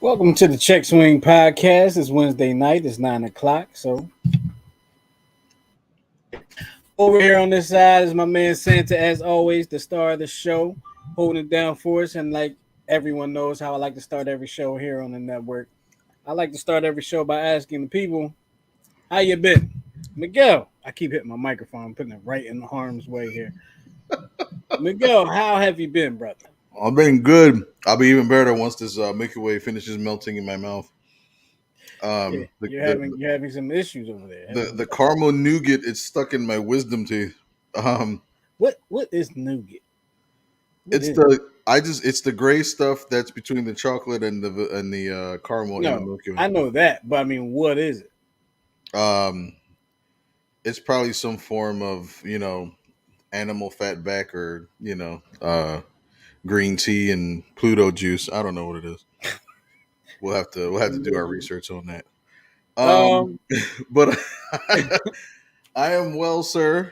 Welcome to the CheckSwing podcast. It's Wednesday night. It's 9 o'clock. So over here on this side is my man Santa, as always, the star of the show, holding it down for us. And like everyone knows how I like to start every show here on the network. I like to start every show by asking the people, "How you been?" Miguel, I keep hitting my microphone, putting it right in the harm's way here. Miguel, how have you been, brother? I've been good. I'll be even better once this Milky Way finishes melting in my mouth. Yeah, Um, the, you're the having you're having some issues over there. the the caramel nougat is stuck in my wisdom teeth. Um, What is nougat? What it's is it? it's the gray stuff that's between the chocolate and the caramel in the No, Milky Way. I know that, but I mean, what is it? Um, it's probably some form of animal fat back or green tea and Pluto juice. I don't know what it is. We'll have to do our research on that. Um, Um, but I am well, sir.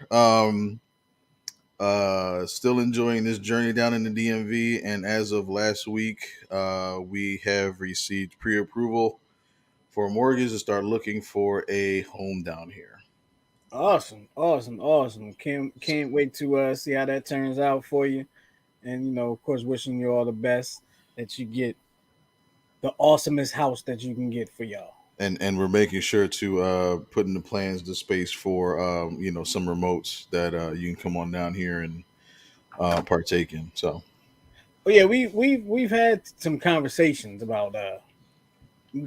Still enjoying this journey down in the DMV, and as of last week, we have received pre-approval for a mortgage to start looking for a home down here. awesome, awesome, awesome. Can't wait to see how that turns out for you, and of course, wishing you all the best that you get the awesomest house that you can get for y'all. And we're making sure to put in the plans the space for some remotes that you can come on down here and partake in. So But yeah, we've had some conversations about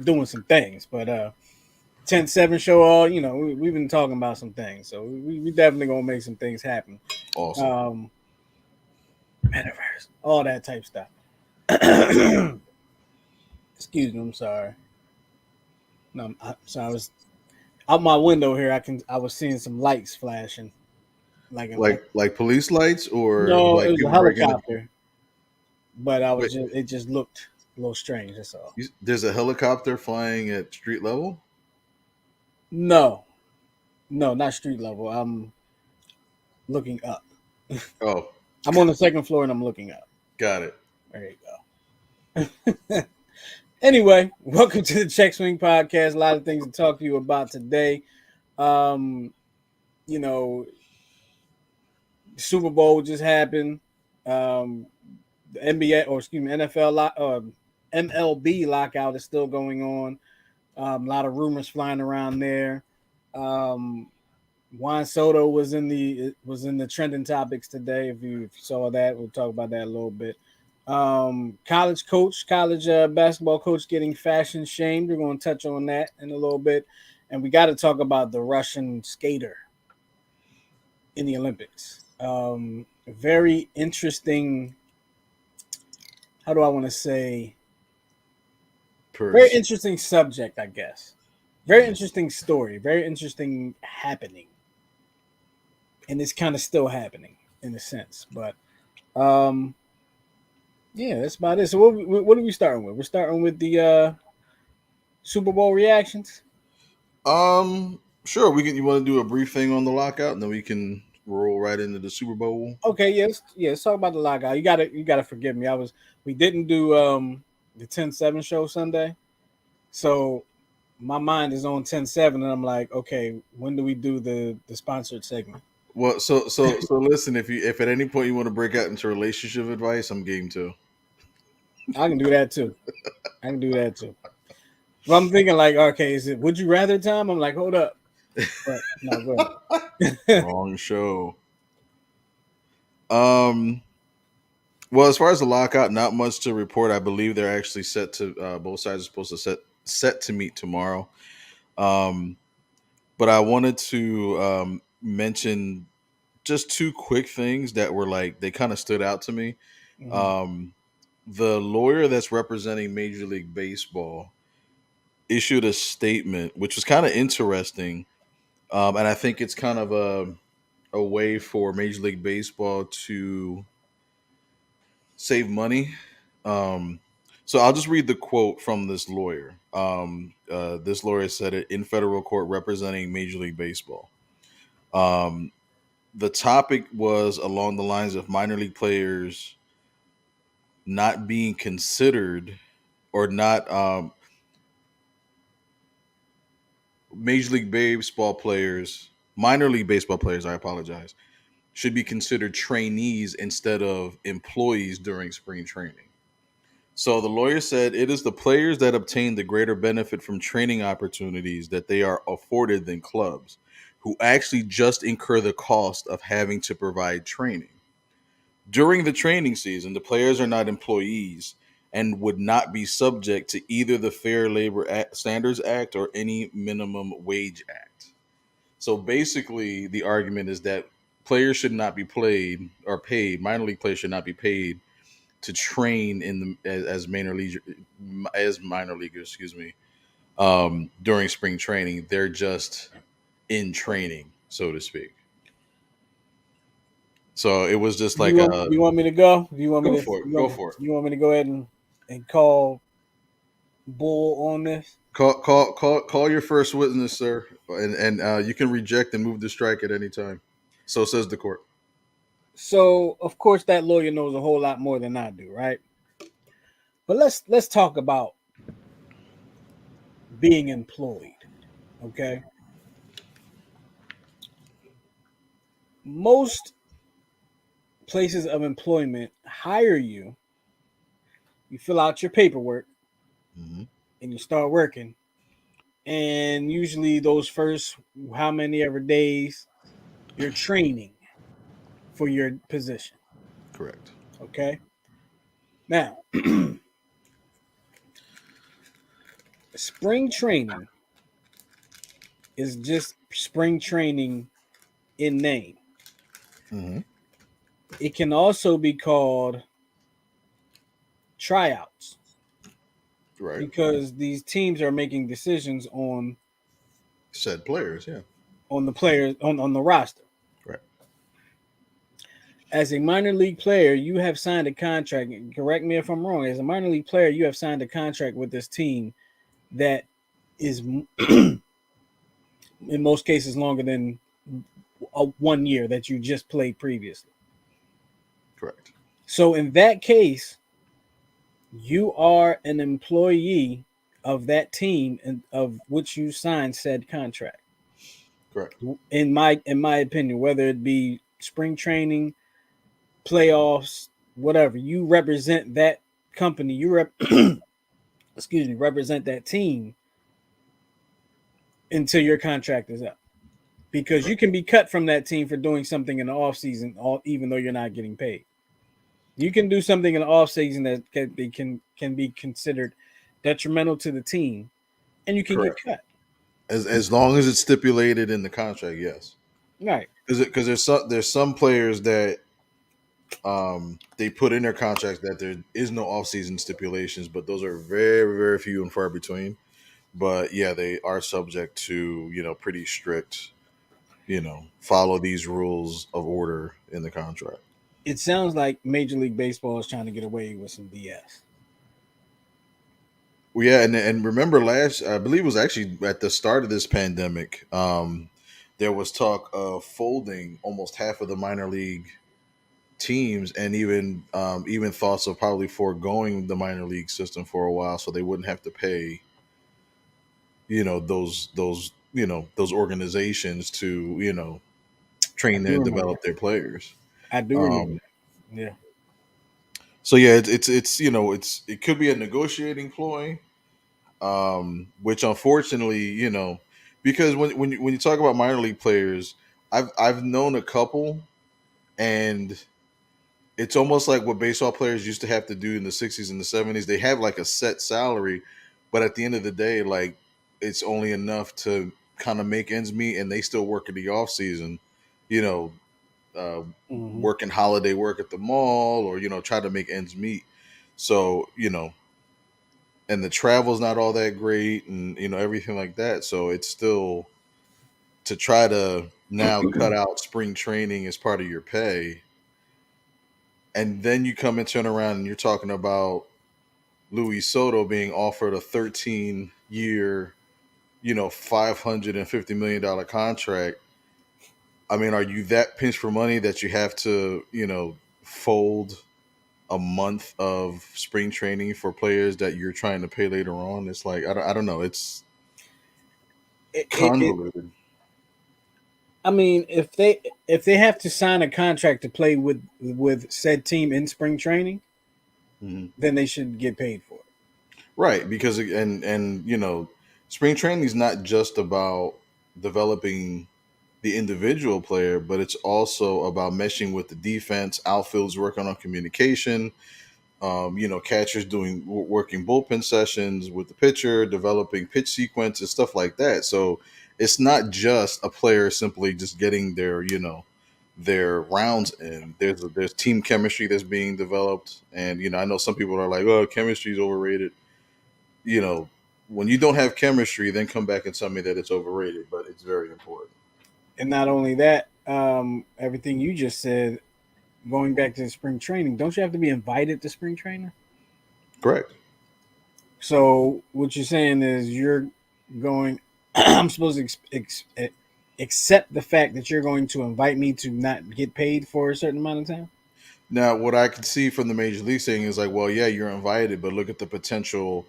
doing some things, but 10-7 show all we've been talking about some things, so we definitely gonna make some things happen. awesome. Um, metaverse, all that type stuff. Excuse me, I'm sorry. No, so I was out my window here. I was seeing some lights flashing, like Like police lights or no, it like was a people breaking it. helicopter, but I was Wait, just it just looked a little strange. That's all. there's a helicopter flying at street level. No, no, not street level. I'm looking up. Oh, I'm on the second floor and I'm looking up. got it. There you go. Anyway, welcome to the Check Swing podcast. A lot of things to talk to you about today. Um, you know, Super Bowl just happened. Um, the NBA, or excuse me, MLB lockout is still going on. A lot of rumors flying around there. Um, Juan Soto was in the trending topics today. If you saw that, we'll talk about that a little bit. College basketball coach getting fashion shamed. We're going to touch on that in a little bit, and we got to talk about the Russian skater in the Olympics. Very interesting. How do I want to say? Very Purse. interesting subject, I guess. Very interesting story. Very interesting happening, and it's kind of still happening in a sense. But um, yeah, that's about it. So what are we starting with? We're starting with the Super Bowl reactions. Sure. We can. You want to do a brief thing on the lockout, and then we can roll right into the Super Bowl. Okay, yes, yeah. Let's talk about the lockout. You gotta forgive me. We didn't do the 10-7 show Sunday, so my mind is on 10-7, and I'm like, okay, when do we do the sponsored segment? Well, so listen. If at any point you want to break out into relationship advice, I'm game too. I can do that too. I can do that too. But I'm thinking like, okay, is it would you rather time? I'm like, hold up, but no, go ahead. Wrong show. Um. Well, as far as the lockout, not much to report. I believe they're actually set to both sides are supposed to set to meet tomorrow. Um, but I wanted to mention just two quick things that were like they kind of stood out to me. Mhm. Um, the lawyer that's representing Major League Baseball issued a statement, which was kind of interesting, and I think it's kind of a way for Major League Baseball to save money. Um, so I'll just read the quote from this lawyer. This lawyer said it in federal court representing Major League Baseball. Um, the topic was along the lines of minor league players not being considered or not Major League Baseball players, minor league baseball players, I apologize, should be considered trainees instead of employees during spring training. So the lawyer said it is the players that obtain the greater benefit from training opportunities that they are afforded than clubs, who actually just incur the cost of having to provide training. During the training season, the players are not employees and would not be subject to either the Fair Labor Standards Act or any minimum wage act. So basically, the argument is that players should not be played or paid. Minor league players should not be paid to train in the as minor leaguers. Excuse me. During spring training, they're just in training, so to speak. So it was just like a You want me to go? Do you want me go to? for it, go for it. You want me to go ahead and call bull on this? Call your first witness, sir, and you can reject and move to strike at any time. So says the court. So of course that lawyer knows a whole lot more than I do, right? But let's talk about being employed. Okay. Most places of employment hire you, you fill out your paperwork, Hmm. and you start working. And usually those first how many ever days you're training for your position. Correct. Okay. Now, spring training is just spring training in name. Hmm. It can also be called tryouts Right. because these teams are making decisions Said players. Yeah. on the players on the roster. Right. As a minor league player, you have signed a contract. Correct me if I'm wrong. As a minor league player, you have signed a contract with this team that is, in most cases, longer than 1 year that you just played previously. Correct. So in that case, you are an employee of that team and of which you signed said contract. Correct. In my opinion, whether it be spring training, playoffs, whatever, you represent that company. Excuse me, represent that team until your contract is up. Because you Correct. can be cut from that team for doing something in the off season, even though you're not getting paid. You can do something in the off season that can be considered detrimental to the team, and you can get Correct. cut. As long as it's stipulated in the contract, yes. Right. Because there's some players that they put in their contracts that there is no off season stipulations, but those are very very few and far between. But yeah, they are subject to pretty strict follow these rules of order in the contract. It sounds like Major League Baseball is trying to get away with some BS. Well, yeah, and remember last, I believe it was actually at the start of this pandemic, there was talk of folding almost half of the minor league teams, and even thoughts of probably foregoing the minor league system for a while, so they wouldn't have to pay those organizations to I train do and remember. develop their players. I do remember Um, that. Yeah. so yeah, it could be a negotiating ploy, which unfortunately, because when you talk about minor league players, I've known a couple, and it's almost like what baseball players used to have to do in the '60s and the '70s. They have like a set salary, but at the end of the day, like it's only enough to kind of make ends meet, and they still work in the off season, you know, uh, Hmm. working holiday work at the mall, or try to make ends meet. So and the travel's not all that great, and everything like that. So it's still to try to now cut out spring training as part of your pay, and then you come and turn around and you're talking about Luis Soto being offered a 13-year, $550 million contract. I mean, are you that pinched for money that you have to fold a month of spring training for players that you're trying to pay later on. It's like I don't know. It's It convoluted. I mean, if they have to sign a contract to play with said team in spring training, Mhm. then they should get paid for it. Right, because spring training is not just about developing the individual player, but it's also about meshing with the defense. Outfield's working on communication. Catchers doing working bullpen sessions with the pitcher, developing pitch sequences, stuff like that. So it's not just a player simply just getting their rounds in. There's team chemistry that's being developed, and I know some people are like, "Oh, chemistry is overrated." You know, when you don't have chemistry, then come back and tell me that it's overrated, but it's very important. And not only that, everything you just said, going back to the spring training, don't you have to be invited to spring training? Correct. So what you're saying is you're going. I'm supposed to accept the fact that you're going to invite me to not get paid for a certain amount of time. Now, what I could see from the major league saying is like, well, yeah, you're invited, but look at the potential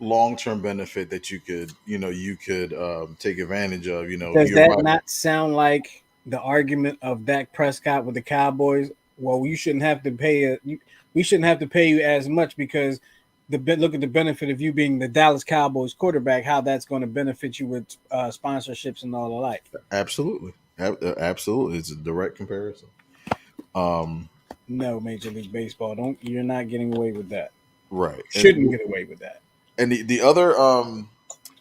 long-term benefit that you could take advantage of. Does You're that invited. not sound like the argument of Dak Prescott with the Cowboys? Well, you shouldn't have to pay we shouldn't have to pay you as much because look at the benefit of you being the Dallas Cowboys quarterback. How that's going to benefit you with sponsorships and all the like. Absolutely. Absolutely. It's a direct comparison. Um, No, Major League Baseball, don't you're not getting away with that. right. Shouldn't get away with that. And the other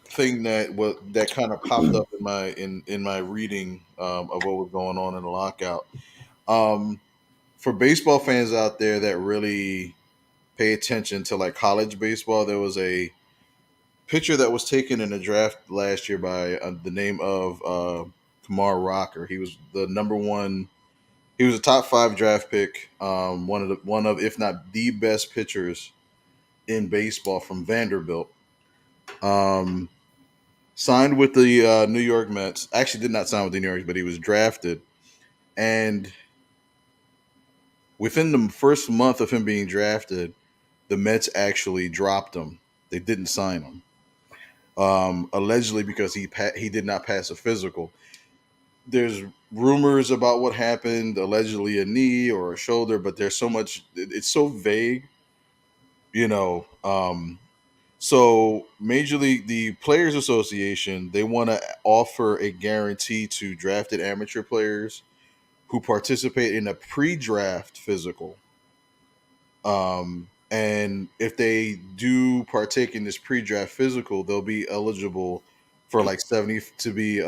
thing that kind of popped up in my reading of what was going on in the lockout. Um, for baseball fans out there that really pay attention to like college baseball, there was a pitcher that was taken in a draft last year by the name of Kamar Rocker. He was the number one. He was a top five draft pick. One of if not the best pitchers in baseball from Vanderbilt. Um, Signed with the New York Mets. Actually, did not sign with the New York, but he was drafted. And within the first month of him being drafted, the Mets actually dropped him. They didn't sign him, allegedly because he did not pass a physical. There's rumors about what happened, allegedly a knee or a shoulder, but there's so much. It's so vague, you know. So Major League, the Players Association, they want to offer a guarantee to drafted amateur players who participate in a pre-draft physical. And if they do partake in this pre-draft physical, they'll be eligible for like 70 to be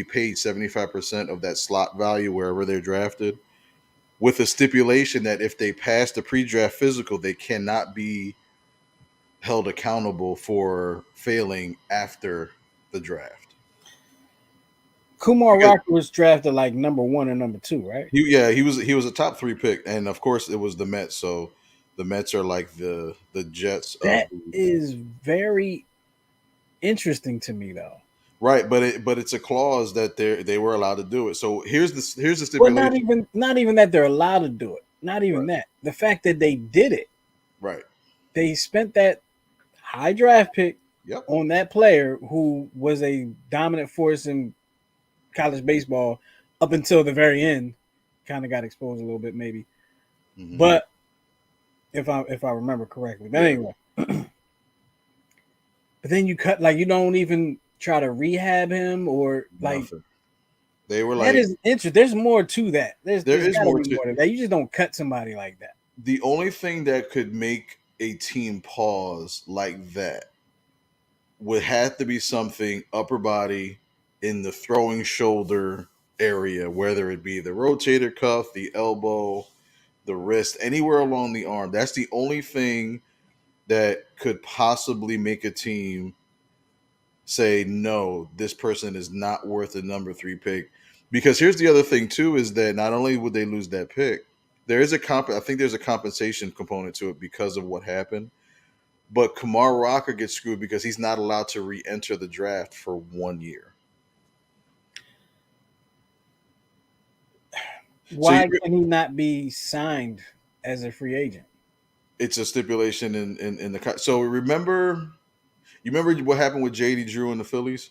paid 75% of that slot value wherever they're drafted, with a stipulation that if they pass the pre-draft physical, they cannot be held accountable for failing after the draft. Kumar Because Rocker was drafted like number one or number two, right? he was a top three pick, and of course it was the Mets. So the Mets are like the Jets of That the is very interesting to me, though. right, but it's a clause that they were allowed to do it. So here's the Well, not stipulation. even not even that they're allowed to do it. Not even Right, that. The fact that they did it, right, they spent that high draft pick yep, on that player who was a dominant force in college baseball up until the very end. Kind of got exposed a little bit, maybe. hmm But if I remember correctly, but yeah, anyway. But then you cut like you don't even try to rehab him or like nothing. They were that like, is interesting. There's more to that. there There's is got to more be to more to that. You just don't cut somebody like that. the only thing that could make a team pause like that would have to be something upper body in the throwing shoulder area, whether it be the rotator cuff, the elbow, the wrist, anywhere along the arm. That's the only thing that could possibly make a team say, no, this person is not worth a number three pick. Because here's the other thing too, is that not only would they lose that pick, there is I think there's a compensation component to it because of what happened. But Kamar Rocker gets screwed because he's not allowed to re-enter the draft for 1 year. So Why can he not be signed as a free agent? it's a stipulation in the so remember you remember what happened with JD Drew and the Phillies?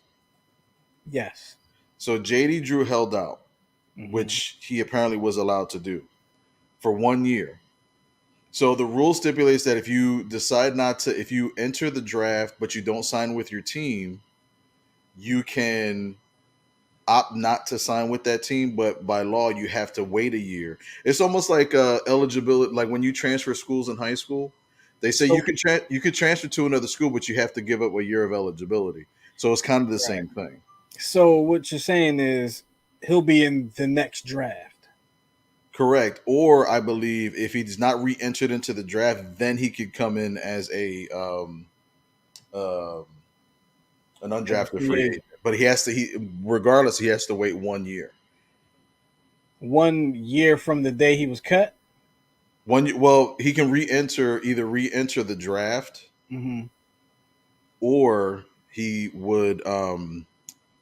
Yes. So JD Drew held out, Hmm. which he apparently was allowed to do for 1 year. So the rule stipulates that if you decide not to, if you enter the draft but you don't sign with your team, you can opt not to sign with that team, but by law you have to wait a year. It's almost like eligibility, like when you transfer schools in high school, they say So, you could transfer to another school, but you have to give up a year of eligibility. So it's kind of the right. same thing. So what you're saying is he'll be in the next draft. Correct. Or I believe if he's not re-entered into the draft, then he could come in as a um an As a undrafted free free agent. agent. But he has to regardless, he has to wait 1 year. 1 year from the day he was cut. Well, he can re-enter the draft, Hmm. or he would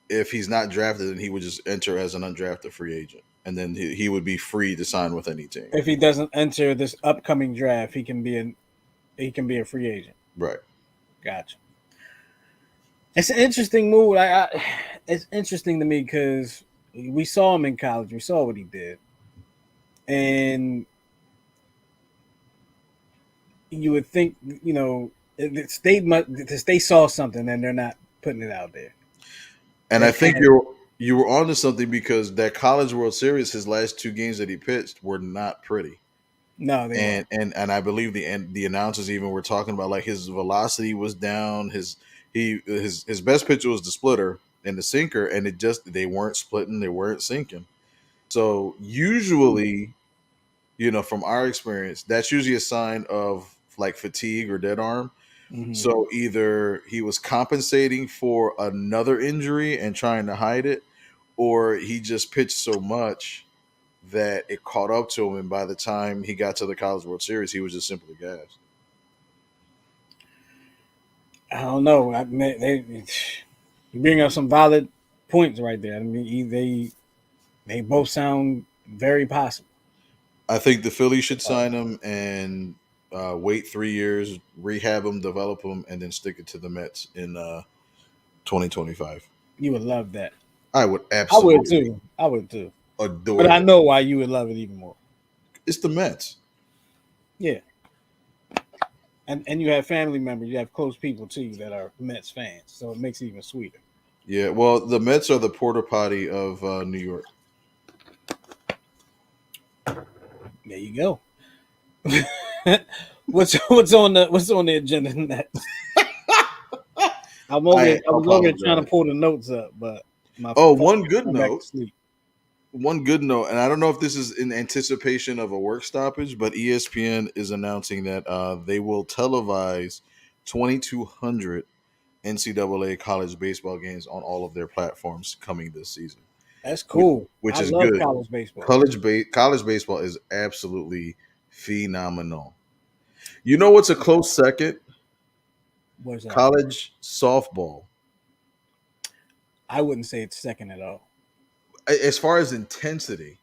if he's not drafted, then he would just enter as an undrafted free agent, and then he would be free to sign with any team. If he doesn't enter this upcoming draft, he can be a free agent. Right. Gotcha. It's an interesting move. It's interesting to me because we saw him in college. We saw what he did, and you would think, they saw something and they're not putting it out there. And I They think had you were onto something because that College World Series, his last two games that he pitched were not pretty. no, they weren't. And I believe the announcers even were talking about like his velocity was down. His best pitch was the splitter and the sinker, and it just they weren't splitting, they weren't sinking. So usually, from our experience, that's usually a sign of like fatigue or dead arm. Hmm. So either he was compensating for another injury and trying to hide it, or he just pitched so much that it caught up to him, and by the time he got to the College World Series, he was just simply gassed. I don't know. You bring up some valid points right there. I mean, they both sound very possible. I think the Phillies should sign him and wait 3 years, rehab him, develop him, and then stick it to the Mets in 2025. You would love that. I would I would absolutely too. I would too. But adore I that. know why you would love it even more. It's the Mets. Yeah, and you have family members, you have close people too that are Mets fans, so it makes it even sweeter. Yeah, well, the Mets are the porta potty of New York. There you go. What's on the agenda next? I I was over here trying apologize. to pull the notes up, but my Oh, phone kept going back to sleep. one good note, and I don't know if this is in anticipation of a work stoppage, but ESPN is announcing that they will televise 2,200 NCAA college baseball games on all of their platforms coming this season, That's which, cool. which I is love good. college baseball. College baseball is absolutely phenomenal. You know what's a close second? What's that? College softball. I wouldn't say it's second at all. As far as intensity,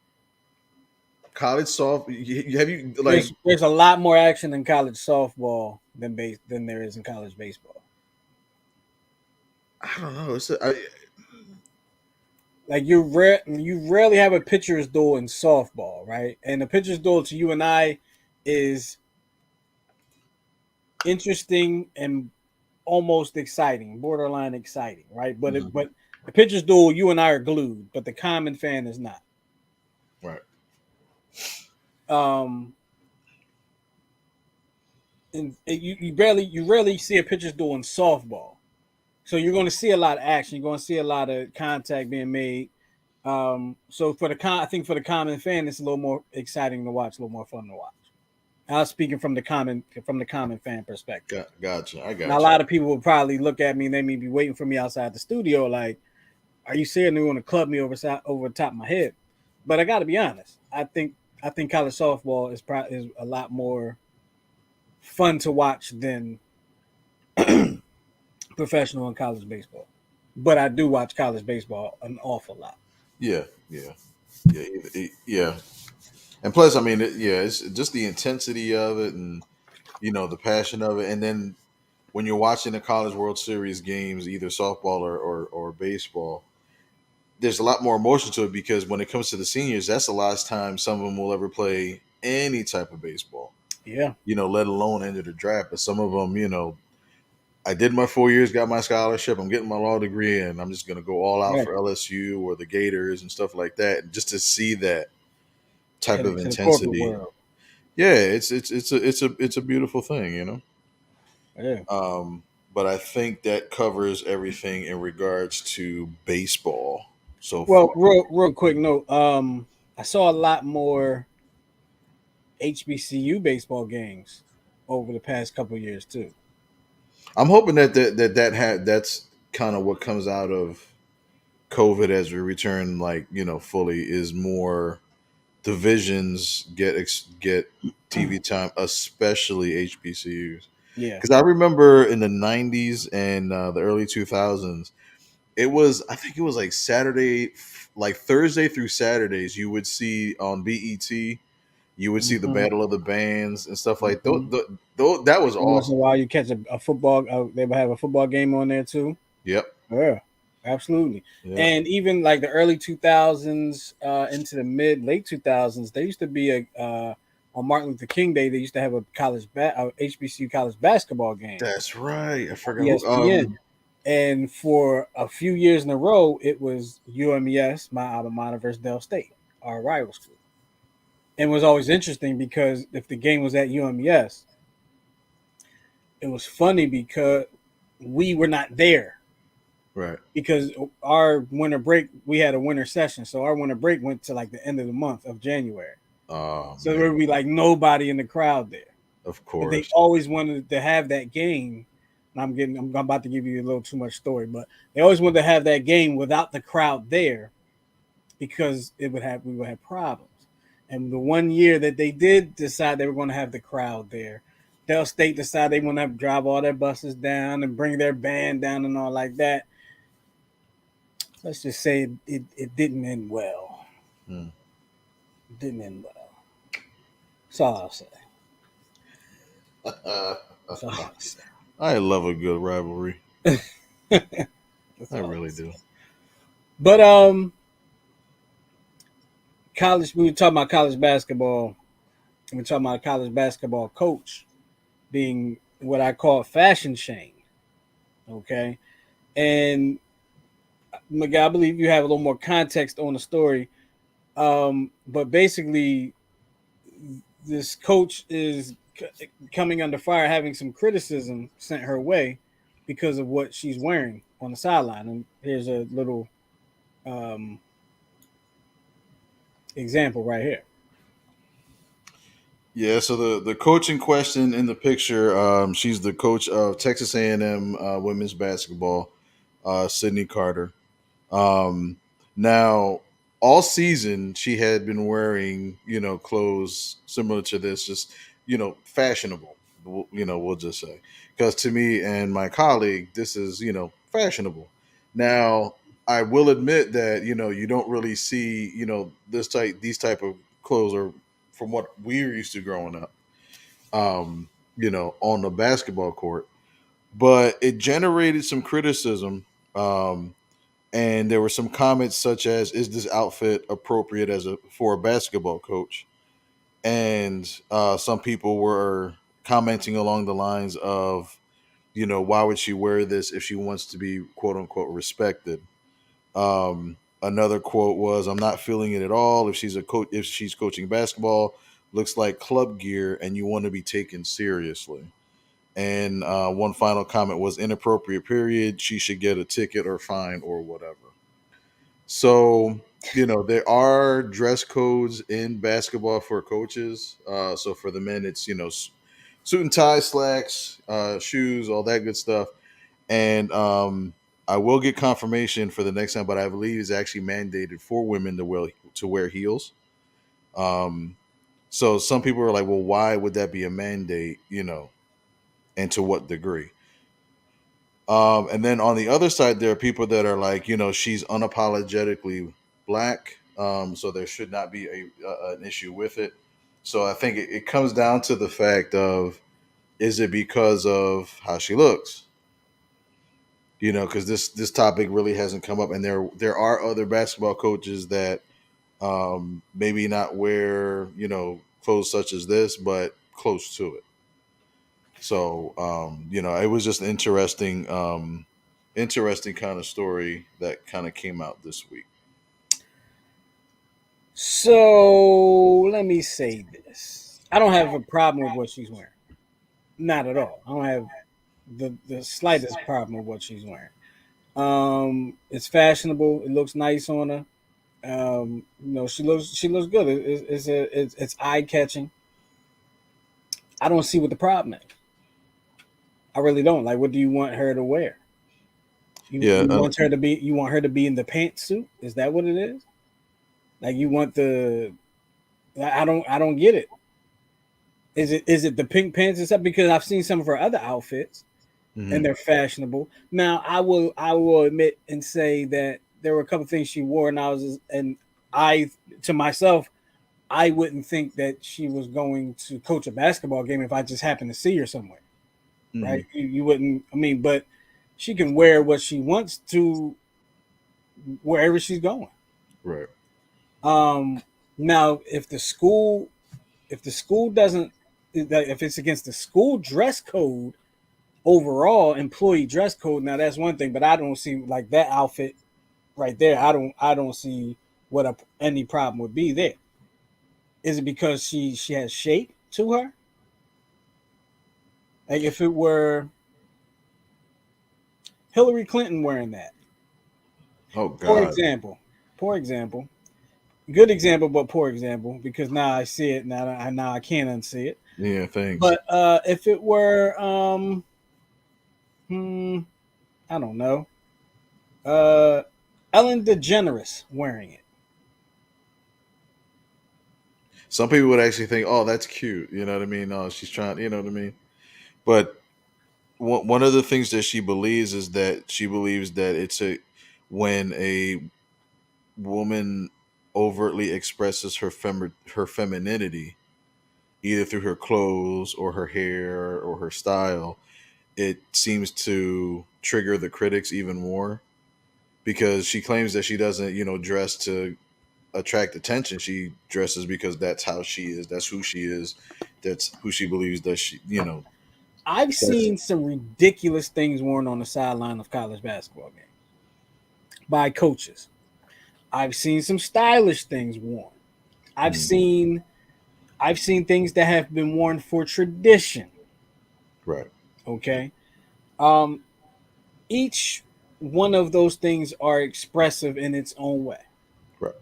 college soft. Have you like? There's a lot more action in college softball than there is in college baseball. I don't know. Like you rarely have a pitcher's duel in softball, right? And the pitcher's duel to you and I is interesting and almost exciting, borderline exciting, right? Mhm. But the pitcher's duel, you and I are glued, but the common fan is not. Right. Um, and you rarely see a pitcher's duel in softball. So you're going to see a lot of action. You're going to see a lot of contact being made. So I think for the common fan, it's a little more exciting to watch, a little more fun to watch. I was speaking from the common fan perspective. Gotcha. I Now a gotcha. lot of people will probably look at me and they may be waiting for me outside the studio, like, "Are you saying they want to club me over the top of my head?" But I got to be honest. I think college softball is a lot more fun to watch than professional and college baseball. But I do watch college baseball an awful lot. Yeah. Yeah. Yeah. Yeah. And plus, I mean, yeah, it's just the intensity of it, and the passion of it. And then when you're watching the College World Series games, either softball or baseball, there's a lot more emotion to it because when it comes to the seniors, that's the last time some of them will ever play any type of baseball, Yeah, let alone enter the draft. But some of them, I did my 4 years, got my scholarship, I'm getting my law degree, and I'm just going to go all out right. for LSU or the Gators and stuff like that. And just to see that type Head of into the corporate intensity, world. yeah, it's a beautiful thing. Yeah. But I think that covers everything in regards to baseball so Well, far. real quick note. I saw a lot more HBCU baseball games over the past couple of years too. I'm hoping that's kind of what comes out of COVID as we return, like fully, is more divisions get TV time, especially HBCUs. Yeah. Because I remember in the '90s and the early 2000s, I think it was like Saturday, like Thursday through Saturdays, you would see on BET, you would see the Hmm. Battle of the Bands and stuff like Hmm. that was Every once in a awesome. while, you catch a football. They would have a football game on there too. Yep. Yeah, absolutely. Yep. And even like the early 2000s into the mid late 2000s, there used to be a on Martin Luther King Day. They used to have a HBCU college basketball game That's right. I on forgot who. ESPN. And for a few years in a row, it was UMES, my alma mater, versus Dell State, our rival school. And it was always interesting because if the game was at UMES, it was funny because we were not there Right. because our winter break, we had a winter session. So our winter break went to like the end of the month of January. Oh So there man. would be like nobody in the crowd there. Of But they course. always wanted to have that game. And I'm about to give you a little too much story, but they always wanted to have that game without the crowd there because we would have problems. And the one year that they did decide they were going to have the crowd there, Dell State decided they want to drive all their buses down and bring their band down and all like that. Let's just say it didn't end well. Hmm. It didn't end well. That's all I'll say. That's all I'll say. I love a good rivalry. That's I all I'll really say. do. But college. We were talking about college basketball. We were talking about a college basketball coach being what I call fashion shamed. Okay, and Miguel, I believe you have a little more context on the story. But basically, this coach is coming under fire, having some criticism sent her way because of what she's wearing on the sideline. And here's a little um, example right here. Yeah. So the coach in question in the picture, she's the coach of Texas A&M women's basketball, Sydney Carter. Um, Now, all season she had been wearing, clothes similar to this, just fashionable. We'll just say, because to me and my colleague, this is fashionable. Now, I will admit that you don't really see these type of clothes, or from what we were used to growing up, on the basketball court, but it generated some criticism. And there were some comments such as, "Is this outfit appropriate for a basketball coach?" And some people were commenting along the lines of, "Why would she wear this if she wants to be quote unquote respected?" Another quote was, "I'm not feeling it at all. If she's coaching basketball, looks like club gear, and you want to be taken seriously." And one final comment was, "Inappropriate. Period. She should get a ticket or fine or whatever." So, there are dress codes in basketball for coaches. So for the men, it's, suit and tie, slacks, shoes, all that good stuff. And I will get confirmation for the next time, but I believe it's actually mandated for women to wear heels. Um, so some people are like, well, why would that be a mandate, and to what degree? And then on the other side, there are people that are like, she's unapologetically black, so there should not be an issue with it. So I think it comes down to the fact of, Is it because of how she looks? Because this topic really hasn't come up, and there are other basketball coaches that maybe not wear clothes such as this, but close to it. So it was just an interesting kind of story that kind of came out this week. So let me say this: I don't have a problem with what she's wearing. Not at all. I don't have the slightest problem with what she's wearing. It's fashionable. It looks nice on her. She looks good. It's eye catching. I don't see what the problem is. I really don't. Like, what do you want her to wear? You Yeah, you want her to be you want her to be in the pantsuit? Is that what it is? Like you want the I don't get it. Is it the pink pants and stuff? Because I've seen some of her other outfits and mhm. they're fashionable. Now I will admit and say that there were a couple things she wore and I to myself I wouldn't think that she was going to coach a basketball game if I just happened to see her somewhere, right? Mhm. You wouldn't. I mean, but she can wear what she wants to wherever she's going. Right. Um, now, if the school doesn't, if it's against the school dress code overall, employee dress code, now that's one thing. But I don't see like that outfit right there. I don't see what any problem would be there. Is it because she has shape to her? Like if it were Hillary Clinton wearing that, Oh for God. example, poor example, good example, but poor example because now I see it now I can't unsee it. Yeah. Thanks. But if it were hmm, I don't know, uh, Ellen DeGeneres wearing it, Some people would actually think, "Oh, that's cute." You know what I mean? Oh, she's trying. You know what I mean? But one of the things that she believes is that she believes that when a woman overtly expresses her femininity, either through her clothes or her hair or her style, it seems to trigger the critics even more because she claims that she doesn't, dress to attract attention. She dresses because that's how she is. That's who she is. That's who she believes that I've that's seen some ridiculous things worn on the sideline of college basketball games by coaches. I've seen some stylish things worn. I've mm, seen I've seen things that have been worn for tradition. right, Okay. Um, each one of those things are expressive in its own way. right,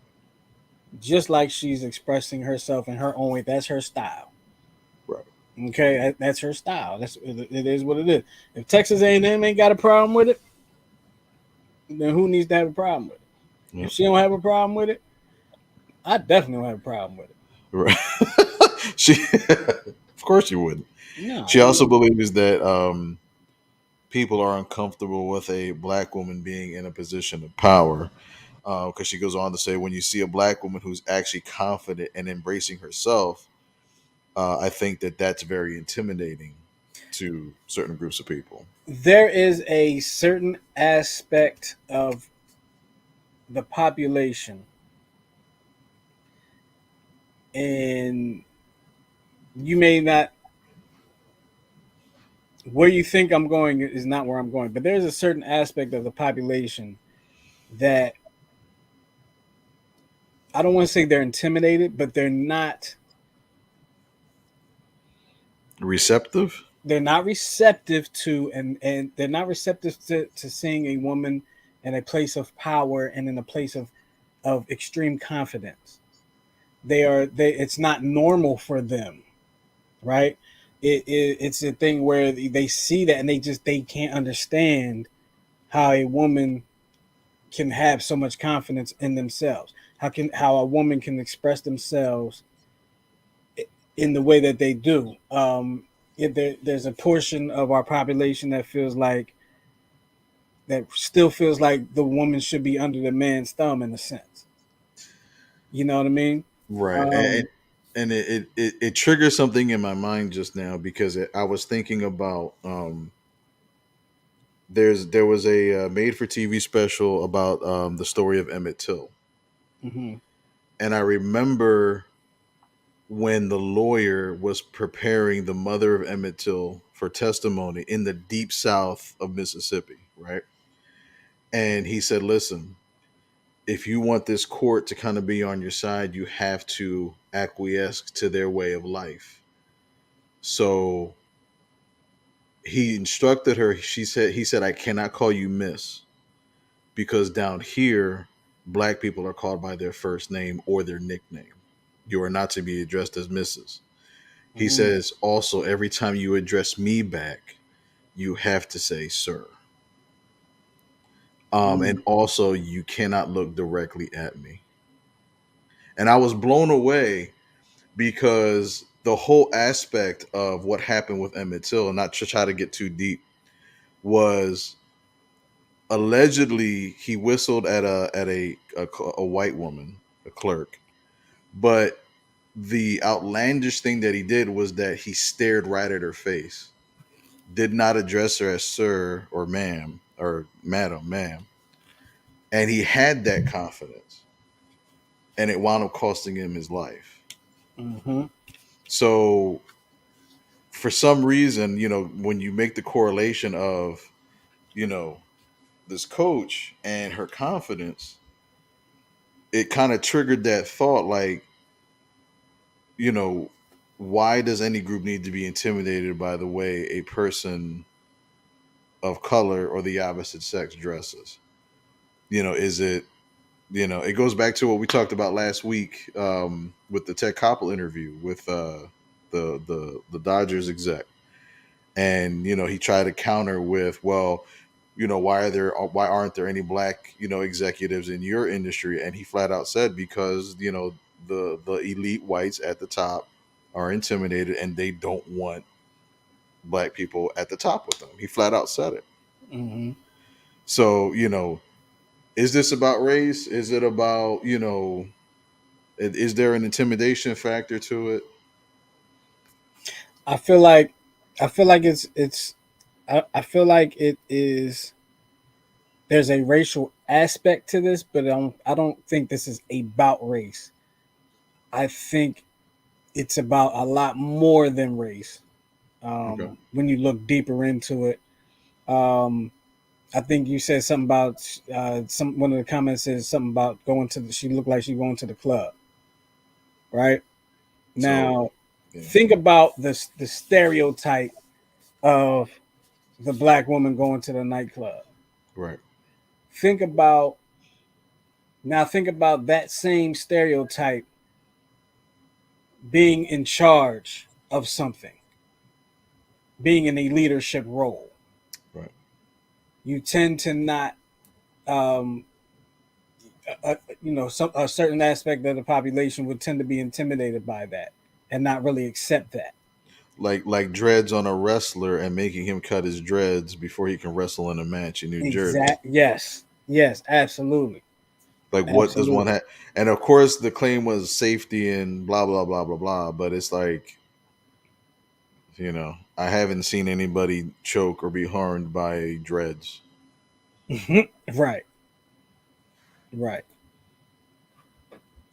Just like she's expressing herself in her own way. That's her style. right. Okay, that's her style. It is what it is. If Texas A&M ain't got a problem with it, then who needs to have a problem with it? If Yep. she don't have a problem with it, I definitely don't have a problem with it. Right. She, of course, you wouldn't. No, She also believes that people are uncomfortable with a black woman being in a position of power. Because she goes on to say, when you see a black woman who's actually confident and embracing herself, I think that that's very intimidating to certain groups of people. there is a certain aspect of the population, and you may not where you think I'm going is not where I'm going, but there's a certain aspect of the population that I don't want to say they're intimidated, but Receptive, they're not receptive to and they're not receptive to seeing a woman in a place of power and in a place of extreme confidence. They it's not normal for them, right? It's a thing where they see that and they can't understand how a woman can have so much confidence in themselves. How a woman can express themselves in the way that they do. There's a portion of our population that still feels like the woman should be under the man's thumb in a sense. You know what I mean? right? And Um, and it triggers something in my mind just now because I was thinking about there was a made for TV special about the story of Emmett Till, Mm-hmm. and I remember when the lawyer was preparing the mother of Emmett Till for testimony in the deep south of Mississippi, right? And he said, "Listen, if you want this court to kind of be on your side, you have to acquiesce to their way of life." So he instructed her. He said, "I cannot call you Miss because down here, black people are called by their first name or their nickname. You are not to be addressed as Mrs." He Mm-hmm. says, "Also, every time you address me back, you have to say sir. And also, you cannot look directly at me." And I was blown away because the whole aspect of what happened with Emmett Till, not to try to get too deep, was allegedly he whistled at a white woman, a clerk, but the outlandish thing that he did was that he stared right at her face, did not address her as sir or ma'am or madam, ma'am, and he had that confidence, and it wound up costing him his life. Mm-hmm. So for some reason, when you make the correlation of, you know, this coach and her confidence, it kind of triggered that thought like, you know, why does any group need to be intimidated by the way a person of color or the opposite sex dresses? Is it, it goes back to what we talked about last week with the Ted Koppel interview with the Dodgers exec. And he tried to counter with, well, why aren't there any black executives in your industry? And he flat out said, because the elite whites at the top are intimidated and they don't want black people at the top with them. He flat out said it. Mm-hmm. So is this about race? Is it about is there an intimidation factor to it? I feel like I feel like I feel like it is there's a racial aspect to this, but I don't think this is about race. I think it's about a lot more than race. Okay. When you look deeper into it, um, I think you said something about some one of the comments is something about going to the. She looked like she going to the club, right? So Now, yeah, think about the stereotype of the black woman going to the nightclub. right, Think about think about that same stereotype being in charge of something, being in a leadership role. right. You tend to not, um, a certain aspect of the population would tend to be intimidated by that and not really accept that. Like dreads on a wrestler and making him cut his dreads before he can wrestle in a match in New Jersey. Exact. Yes. Yes. Absolutely. Like, what does one Absolutely. have? And of course, the claim was safety and blah blah blah blah blah. But it's like, I haven't seen anybody choke or be harmed by dreads. Right. Right.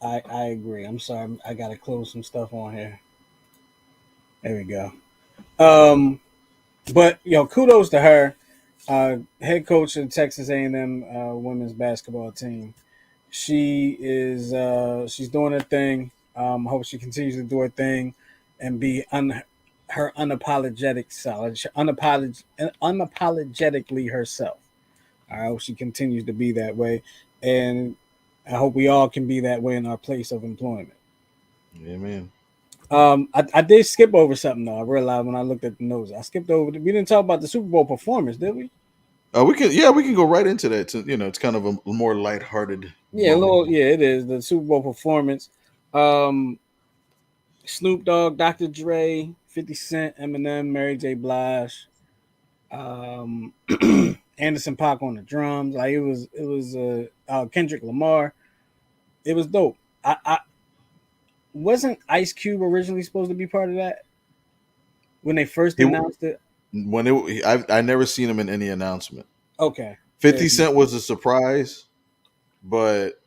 I agree. I'm sorry. I gotta close some stuff on here. There we go. Um, but kudos to her, head coach of Texas A&M women's basketball team. She's doing her thing. Hope she continues to do her thing and be her unapologetic self, unapologetically herself. I hope she continues to be that way, and I hope we all can be that way in our place of employment. Yeah, man. I did skip over something though. I realized when I looked at the notes, I skipped over. We didn't talk about the Super Bowl performance, did we? We can go right into that. It's kind of a more lighthearted Yeah, a moment. little. Yeah, it is the Super Bowl performance. Um, Snoop Dogg, Dr. Dre, 50 Cent, Eminem, Mary J. Blige, um, Anderson Paak on the drums. Like it was Kendrick Lamar. It was dope. I wasn't Ice Cube originally supposed to be part of that when they first He announced it? when it I never seen him in any announcement. Okay, there 50 you Cent go. was a surprise, but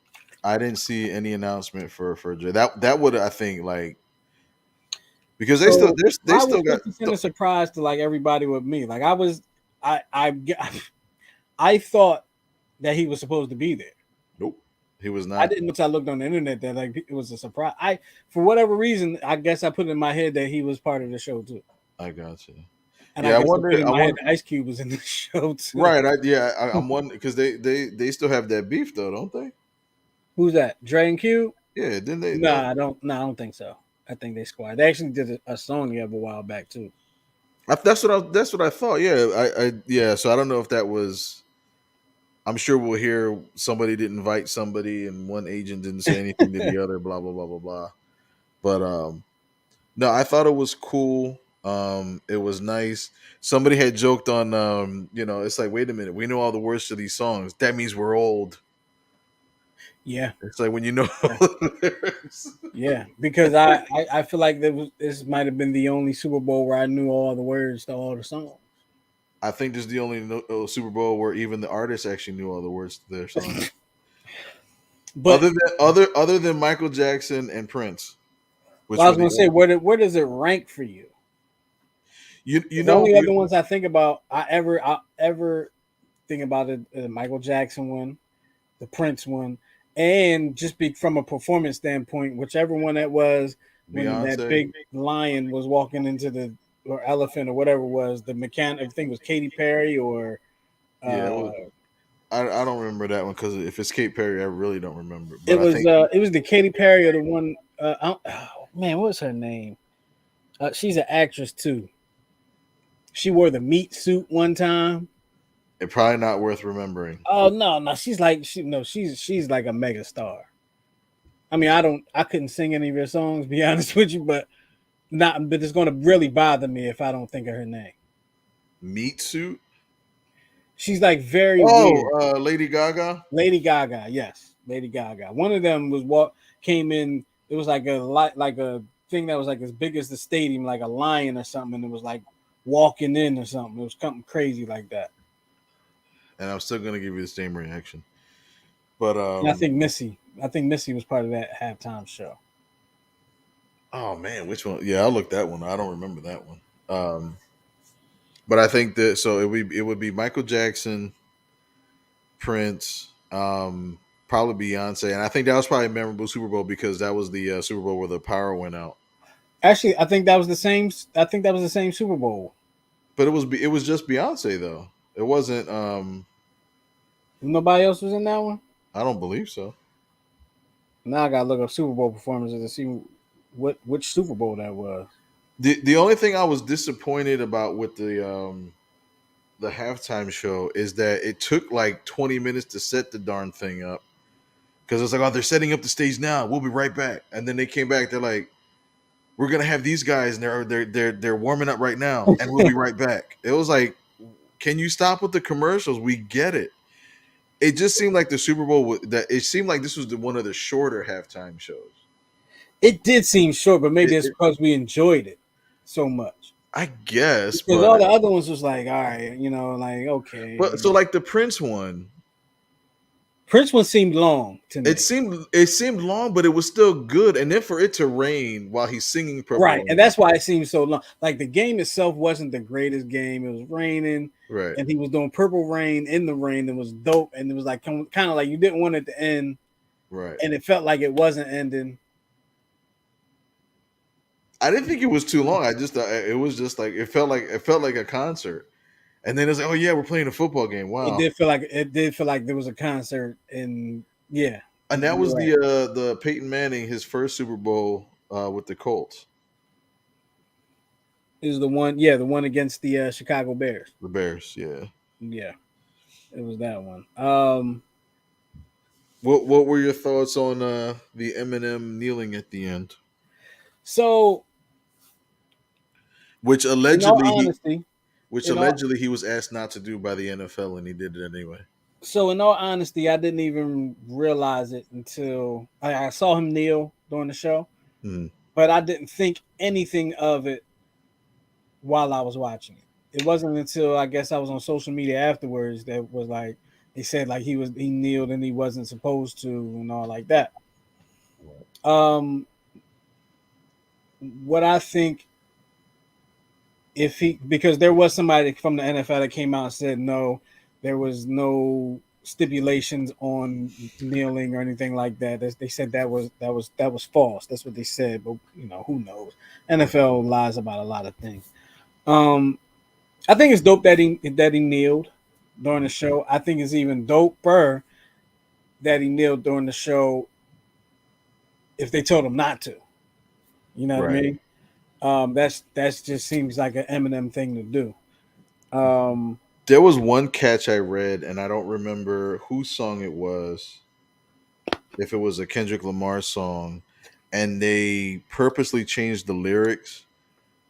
I didn't see any announcement for Dre. That would, I think, like, because So they why still was got 50 Cent a surprise to like everybody with me? Like I was, I I thought that he was supposed to be there. nope, he was I not. didn't know until I looked on the internet that like it was a surprise. I for whatever reason, I guess I put in my head that he was part of the show too, I got you. and I Yeah, I guess I put wonder. in I my head want that Ice Cube was in the show too. right. I'm wondering because they still have that beef though, don't they? Who's that? Dre and Q? Yeah, didn't they? Nah, I don't. Nah, I don't think so. I think they squad. They actually did a song together a while back too. That's what I thought. Yeah, yeah. So I don't know if that was. I'm sure we'll hear somebody didn't invite somebody, and one agent didn't say anything to the other. Blah blah blah blah blah. But no, I thought it was cool. It was nice. Somebody had joked on, it's like, wait a minute, we know all the words to these songs. That means we're old. Yeah, It's like when you know yeah, all the lyrics. yeah. Because I feel like this might have been the only Super Bowl where I knew all the words to all the songs. I think this is the only Super Bowl where even the artists actually knew all the words to their songs. But Other than Michael Jackson and Prince, well, which I were was the gonna say, only where does it rank for you? you The know only you other ones I think about, I ever think about it, the Michael Jackson one, the Prince one, and just be from a performance standpoint, whichever one that was when that Beyonce. big lion was walking into the or elephant or whatever it was the mechanic. I think it was Katy Perry or Yeah, it uh, was. I don't remember that one because if it's Kate Perry, I really don't remember. But I think it was the Katy Perry or the one. Oh, man, what was her name? She's an actress too. She wore the meat suit one time. it's probably not worth remembering. Oh no, no, she's like a mega star. I mean, I couldn't sing any of her songs, be honest with you, but it's gonna really bother me if I don't think of her name. Meat suit. She's like very Oh, weird. Lady Gaga. Lady Gaga, yes, Lady Gaga. One of them was what came in. It was like like a thing that was like as big as the stadium, like a lion or something, and it was like walking in or something. It was something crazy like that. And I'm still gonna give you the same reaction. But And I think Missy was part of that halftime show. oh man, which one? Yeah, I'll look that one. I don't remember that one. But I think that so it would be Michael Jackson, Prince, probably Beyonce, and I think that was probably a memorable Super Bowl because that was the Super Bowl where the power went out. Actually, I think that was the same. I think that was the same Super Bowl. But it was just Beyonce though. It wasn't. Nobody else was in that one. I don't believe so. Now I gotta look up Super Bowl performances to see which Super Bowl that was. The only thing I was disappointed about with the halftime show is that it took like 20 minutes to set the darn thing up because it's like, oh, they're setting up the stage now. We'll be right back. And then they came back. They're like, we're gonna have these guys, and they're warming up right now, and we'll be right back. It was like, can you stop with the commercials? We get it. It just seemed like the Super Bowl that it seemed like this was one of the shorter halftime shows. It did seem short, but maybe It, it's it, because we enjoyed it so much. I guess, Because all the other ones was like, all right, like but okay. so like the Prince one, Prince one seemed long to it me. seemed long, but it was still good. And then for it to rain while he's singing "Purple Right, and Rain," that's why it seemed so long. Like the game itself wasn't the greatest game. It was raining, right, and he was doing Purple Rain in the rain. It was dope, and it was like kind of like you didn't want it to end, right. and it felt like it wasn't ending. I didn't think it was too long. I just thought it was just like it felt like a concert. And then it's like, oh yeah, we're playing a football game. Wow. It did feel like there was a concert, and yeah, And that you're was right. the Peyton Manning his first Super Bowl with the Colts, It was the one, yeah, the one against the Chicago Bears. the Bears. Yeah. Yeah, it was that one. What were your thoughts on the Eminem kneeling at the end, So which in all allegedly he honesty, which in all allegedly he was asked not to do by the NFL and he did it anyway. in all honesty, I didn't even realize it until I saw him kneel during the show. Mm. but I didn't think anything of it while I was watching it. It wasn't until I guess I was on social media afterwards that was like they said like he kneeled and he wasn't supposed to and all like that. Um, what I think if he because there was somebody from the NFL that came out and said no, there was no stipulations on kneeling or anything like that. They said that was false. That's what they said, but who knows? NFL lies about a lot of things. Um, I think it's dope that he kneeled during the show. I think it's even doper that he kneeled during the show if they told him not to. You know what I Right. mean? That's just seems like an Eminem thing to do. Um, There was one catch I read, and I don't remember whose song it was. If it was a Kendrick Lamar song, and they purposely changed the lyrics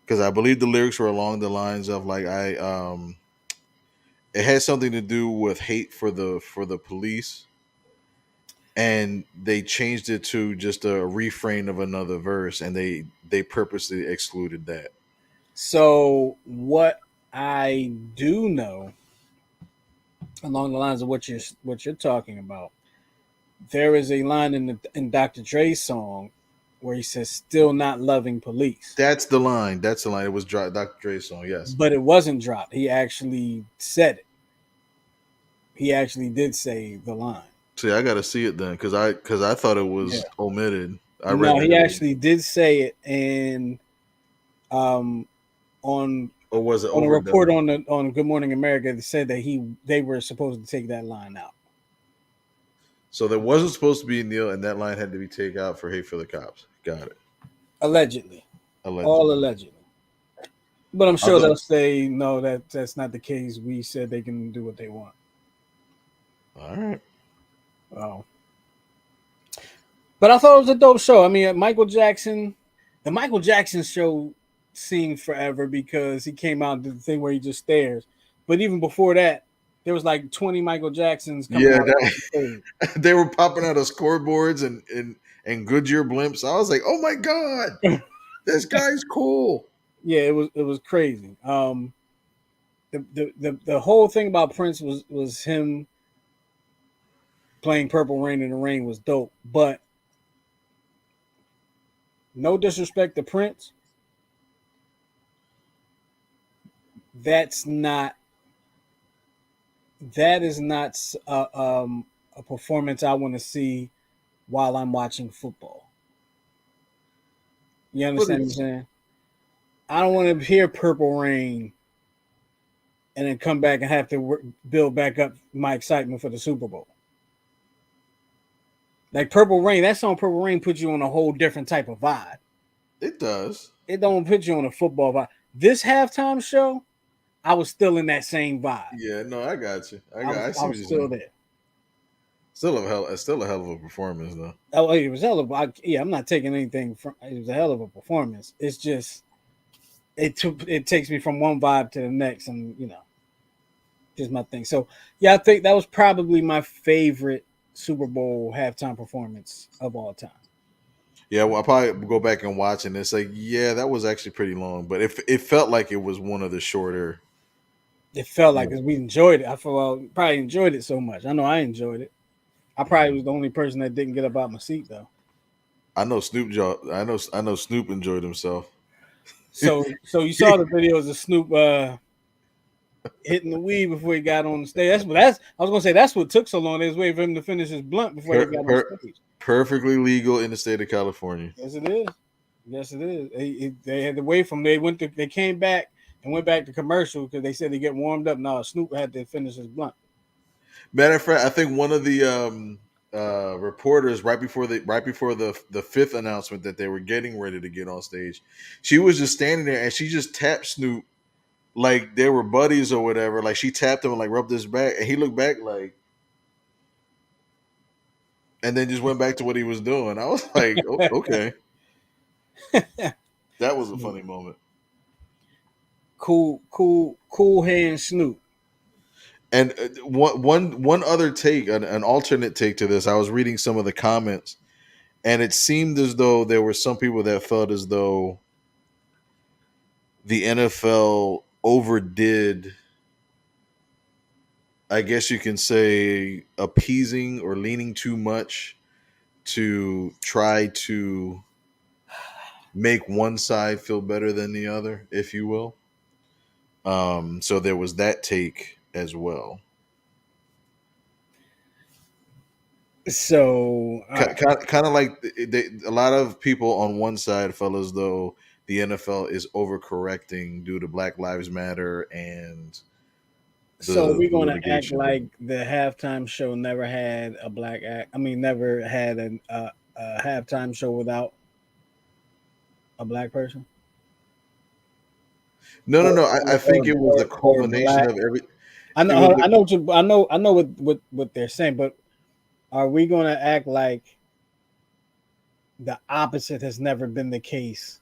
because I believe the lyrics were along the lines of like it had something to do with hate for the police, and they changed it to just a refrain of another verse, and they purposely excluded that. so what I do know along the lines of what you're talking about, there is a line in Dr. Dre's song where he says "still not loving police." That's the line. That's the line. It was Dr. Dre's song. Yes. But it wasn't dropped. He actually said it. He actually did say the line. See, I got to see it then because I thought it Yeah. was omitted. I read No, that he it was, actually did say it, and um, on or was it on a report overdone? on Good Morning America, they said that they were supposed to take that line out. So there wasn't supposed to be a Neil, and that line had to be taken out for hate for the cops. Got it. Allegedly, all Allegedly. allegedly. But I'm I sure thought. they'll say no. That's not the case. We said they can do what they want. All right. Oh, but I thought it was a dope show. I mean, Michael Jackson, the Michael Jackson show seemed forever because he came out and did the thing where he just stares. But even before that, there was like 20 Michael Jacksons coming Yeah, out off the stage. they were popping out of scoreboards and Goodyear blimps. I was like, oh my god, this guy's cool. Yeah, it was crazy. The whole thing about Prince was him playing Purple Rain in the Rain was dope. But no disrespect to Prince, that's not that is not a performance I want to see while I'm watching football. You But understand what I'm it's saying? I don't want to hear Purple Rain and then come back and have to build back up my excitement for the Super Bowl. Like Purple Rain, that song Purple Rain puts you on a whole different type of vibe. it does. It don't put you on a football vibe. This halftime show, I was still in that same vibe. Yeah, no, I got you. I was I I see what was you're still saying. there. Still a hell of a performance though. Oh, it was hell of yeah. I'm not taking anything from. It was a hell of a performance. It's just it takes me from one vibe to the next, and just my thing. So yeah, I think that was probably my favorite Super Bowl halftime performance of all time. Yeah, well, I'll probably go back and watch it and it's like, yeah, that was actually pretty long, but it felt like it was one of the shorter. It felt You like know, because we enjoyed it. I feel well, probably enjoyed it so much. I know I enjoyed it. I probably was the only person that didn't get up out my seat though. I know Snoop enjoyed himself. So you saw the videos of Snoop hitting the weed before he got on the stage. That's I was gonna say that's what took so long. They was waiting for him to finish his blunt before he per, got on per, stage. perfectly legal in the state of California. Yes, it is. Yes, it is. They had to wait for him. They came back and went back to commercial because they said they get warmed up. Now Snoop had to finish his blunt. Matter of fact, I think one of the reporters right before the fifth announcement that they were getting ready to get on stage, she was just standing there and she just tapped Snoop like they were buddies or whatever. Like she tapped him and like rubbed his back, and he looked back like, and then just went back to what he was doing. I was like, okay, that was a funny moment. cool hand Snoop. And one other take, an alternate take to this. I was reading some of the comments, And it seemed as though there were some people that felt as though the NFL overdid, I guess you can say, appeasing or leaning too much to try to make one side feel better than the other, if you will. So there was that take as well. So, all right. Kind of like a lot of people on one side felt as though the NFL is overcorrecting due to Black Lives Matter and So the we're gonna act litigation. like the halftime show never had a black act. I mean, never had a halftime show without a black person, No, no, or no. I or think or, it was the or, or culmination black. of every. I It was know, the, I know what they're saying, but are we gonna act like the opposite has never been the case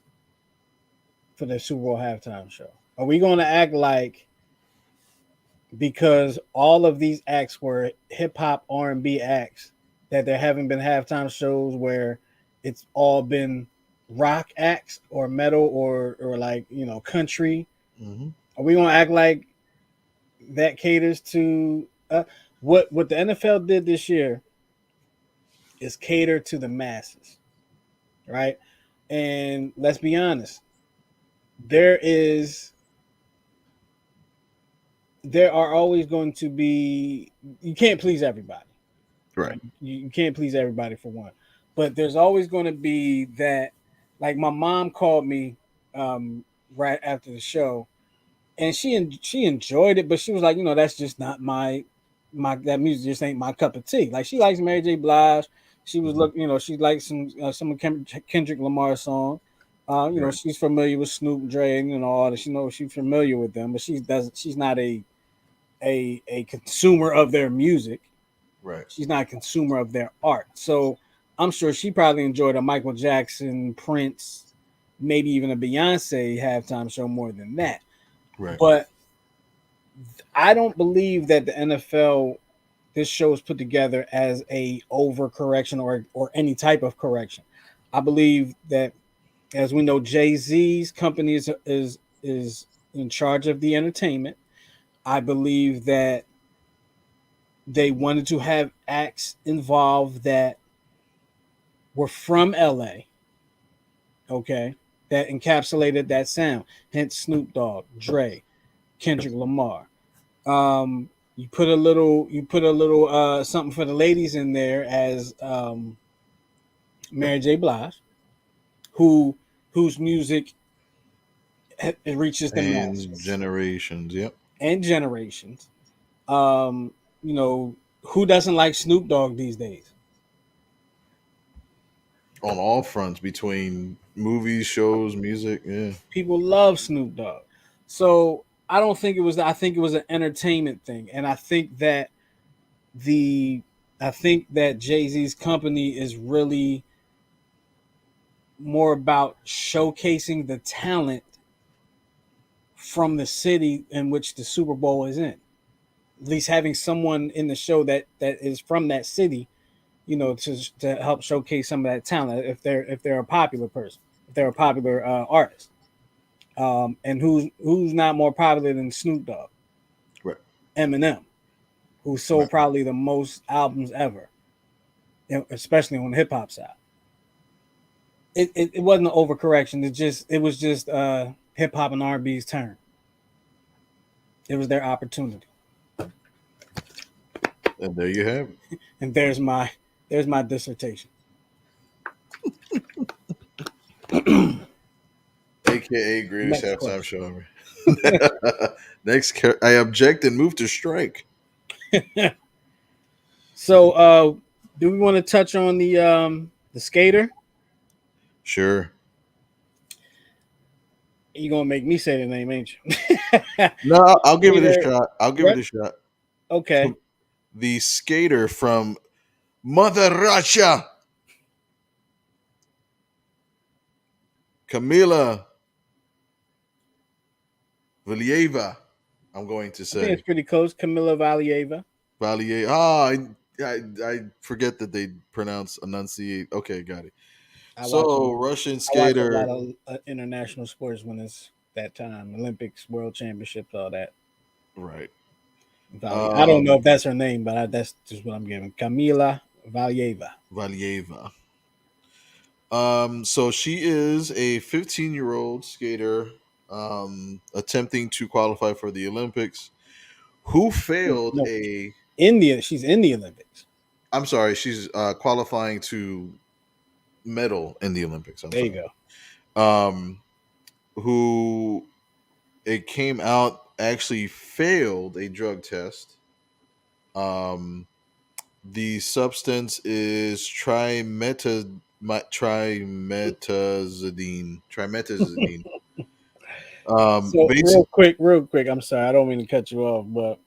for the Super Bowl halftime show? Are we gonna act like because all of these acts were hip hop R&B acts that there haven't been halftime shows where it's all been rock acts or metal or like country? Mhm. Are we gonna act like that caters to what the NFL did this year is cater to the masses, right? And let's be honest, there is there are always going to be, you can't please everybody. Right. Right? You can't please everybody for one, but there's always going to be that. Like my mom called me right after the show, and she enjoyed it, but she was like, that's just not my that music just ain't my cup of tea. Like she likes Mary J. Blige. She was Hmm. she likes some of Kendrick Lamar song. Right. She's familiar with Snoop Dre and all that. She knows she's familiar with them, but she's not a consumer of their music. Right. She's not a consumer of their art. So I'm sure she probably enjoyed a Michael Jackson, Prince, maybe even a Beyonce halftime show more than that. Right. But I don't believe that the NFL, this show is put together as a overcorrection or any type of correction. I believe that, as we know, Jay Z's company is in charge of the entertainment. I believe that they wanted to have acts involved that were from LA, okay, that encapsulated that sound. Hence Snoop Dogg, Dre, Kendrick Lamar. You put a little something for the ladies in there as Mary J. Blige, who whose music it reaches the And masses generations. Yep. and generations. Um, who doesn't like Snoop Dogg these days? On all fronts between movies, shows, music. Yeah. People love Snoop Dogg. So I don't think it was. I think it was an entertainment thing, and the I think that Jay Z's company is really more about showcasing the talent from the city in which the Super Bowl is in. At least having someone in the show that is from that city, to help showcase some of that talent. If they're a popular person, if they're a popular artist, and who's not more popular than Snoop Dogg, Right. Eminem, who sold Right. probably the most albums ever, especially on the hip hop side. It wasn't an overcorrection. It was just hip hop and R&B's turn. It was their opportunity, And there you have it. and there's my dissertation. AKA greatest Next halftime question. show ever. I object and move to strike. So, do we want to touch on the skater? Sure. You gonna make me say the name, ain't you? No, I'll give it a Skater, shot. I'll give it right? a shot. Okay. So the skater from Mother Russia, Kamila Valieva, I'm going to I think it's say. pretty close. Camila Valieva. Valieva. Ah, I forget that they pronounce enunciate. Okay, got it. I watch So Russian I watch a lot skater, of international sports when it's that time, Olympics, World Championships, all that. right? I don't know Um, if that's her name, but that's just what I'm giving. Kamila Valieva. Valieva. So she is a 15-year-old skater attempting to qualify for the Olympics who failed No, a. India. She's in the Olympics. I'm sorry, she's qualifying to medal in the Olympics. I'm There you sorry. go. Um, who it came out actually failed a drug test. Um, the substance is trimetazidine. So Basic. real quick. I'm sorry. I don't mean to cut you off, but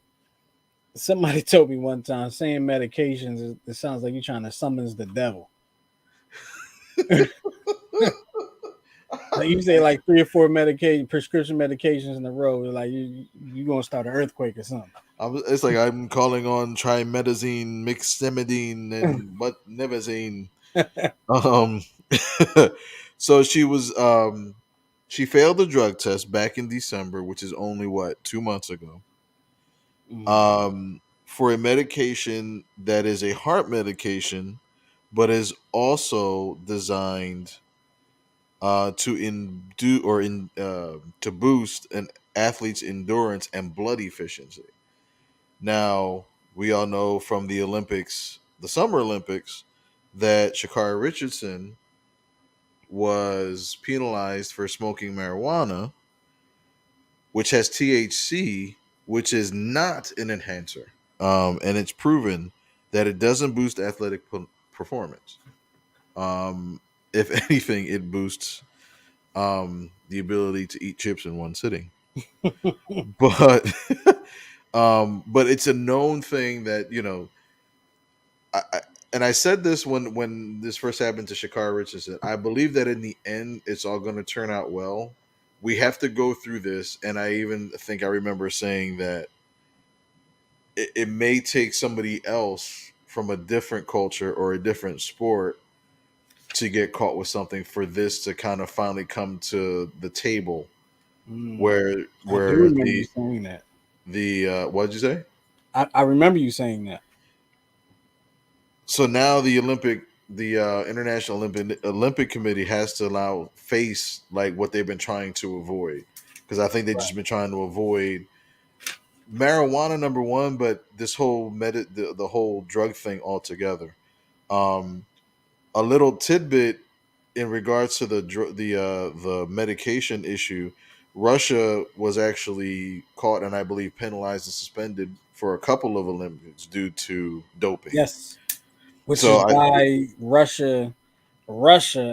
somebody told me one time saying medications. It sounds like you're trying to summons the devil. Like you say, like three or four medication prescription medications in a row. Like you gonna start an earthquake or something. It's like I'm calling on trimetazine, miximidine, and but nevazine. Um, so she failed the drug test back in December, which is only what 2 months ago. Mm, For a medication that is a heart medication, but is also designed to induce or in to boost an athlete's endurance and blood efficiency. Now, we all know from the Olympics, the Summer Olympics, that Shakari Richardson was penalized for smoking marijuana, which has THC, which is not an enhancer. And it's proven that it doesn't boost athletic performance. Um, if anything, it boosts the ability to eat chips in one sitting. But but it's a known thing that I, and I said this when this first happened to Shakara Richardson. I believe that in the end, it's all going to turn out well. We have to go through this, and I even think I remember saying that it may take somebody else from a different culture or a different sport to get caught with something for this to kind of finally come to the table mm. where I do where remember you the saying that. what did you say? I remember you saying that. So now the International Olympic Committee has to allow face like what they've been trying to avoid, because I think they've Right. just been trying to avoid marijuana number one, but this whole the whole drug thing altogether. Um, a little tidbit in regards to the medication issue. Russia was actually caught and I believe penalized and suspended for a couple of Olympics due to doping. Yes. Which So is I why Russia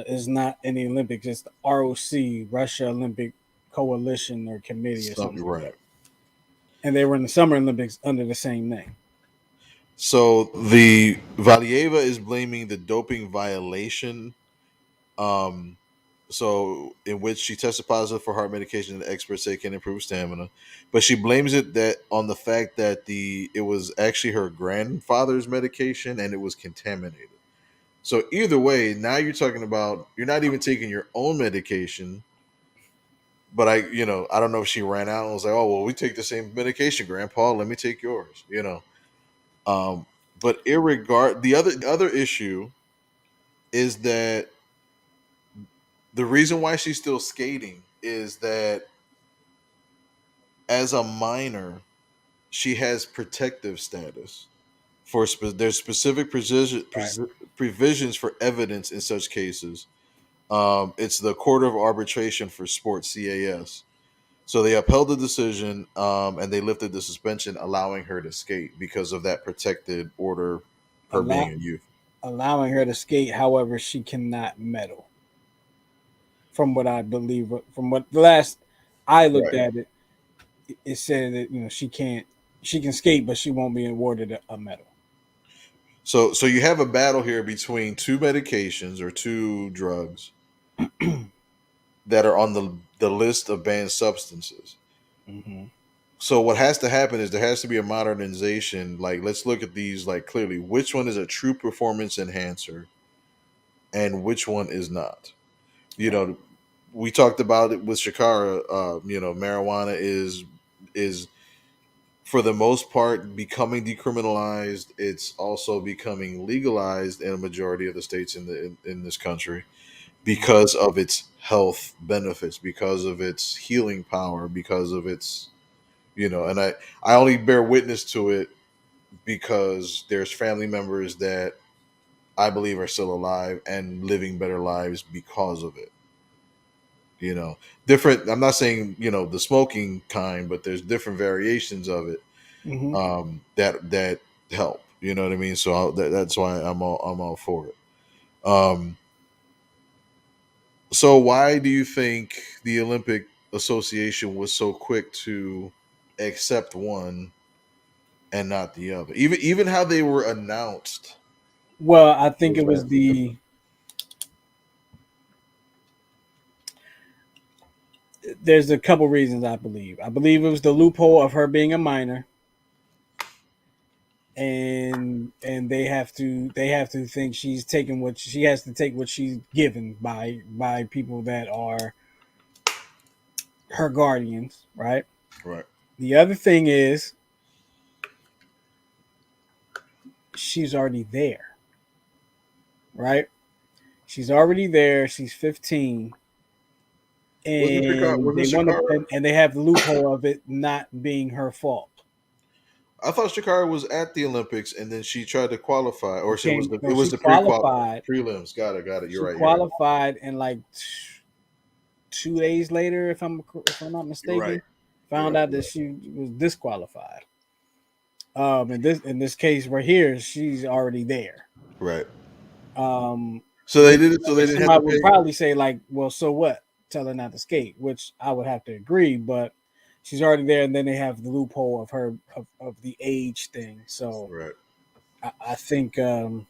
is not in the Olympics. It's the ROC, Russia Olympic Coalition or Committee or something like right. that. And they were in the Summer Olympics under the same name. So the Valieva is blaming the doping violation. Um, so in which she tested positive for heart medication and experts say can improve stamina, but she blames it that on the fact that the it was actually her grandfather's medication and it was contaminated. So either way, now you're talking about you're not even taking your own medication. But I don't know if she ran out and was like, oh well, we take the same medication, Grandpa. Let me take yours. Um, but irregard the other issue is that the reason why she's still skating is that as a minor, she has protective status for there's specific Right. provisions for evidence in such cases. It's the Court of Arbitration for Sports (CAS). So they upheld the decision and they lifted the suspension, allowing her to skate because of that protected order, her being Allow, a youth. allowing her to skate, however, she cannot medal. From what I believe, from what the last I looked Right. at it, it said that she can skate, but she won't be awarded a medal. So you have a battle here between two medications or two drugs that are on the list of banned substances. Hmm. So what has to happen is there has to be a modernization. Like, let's look at these like clearly. Which one is a true performance enhancer, and which one is not? You Right. know, we talked about it with Shakara. Marijuana is for the most part becoming decriminalized. It's also becoming legalized in a majority of the states in this country Mhm. because of its health benefits, because of its healing power, because of its and I only bear witness to it because there's family members that I believe are still alive and living better lives because of it. You know, different. I'm not saying the smoking kind, but there's different variations of it Mhm. that help. You know what I mean? So that's why I'm all for it. Um, so why do you think the Olympic Association was so quick to accept one and not the other? Even how they were announced Well, I think was it was vastly different. there's a couple reasons I believe. I believe it was the loophole of her being a minor, and they have to think she's taking what she has to take what she's given by people that are her guardians, right? Right. The other thing is she's already there, right? She's already there. She's 15, Wasn't Shakara? and Wasn't they want to, Shakara? and they have the loophole of it not being her fault. I thought Shakara was at the Olympics and then she tried to qualify, or She she was came, the it no, was she the pre-qual qualified. prelims. Got it. Got it. You're She right. You're right. qualified, and like 2 days later, if I'm not You're right. mistaken, You're found right. out You're that right. she was disqualified. In this case right here, she's already there. Right. Um, So they which, did it. So they which didn't have to somebody would pay. probably say like, well, so what? Tell her not to skate, which I would have to agree, but she's already there, and then they have the loophole of her of the age thing. So Right. I think and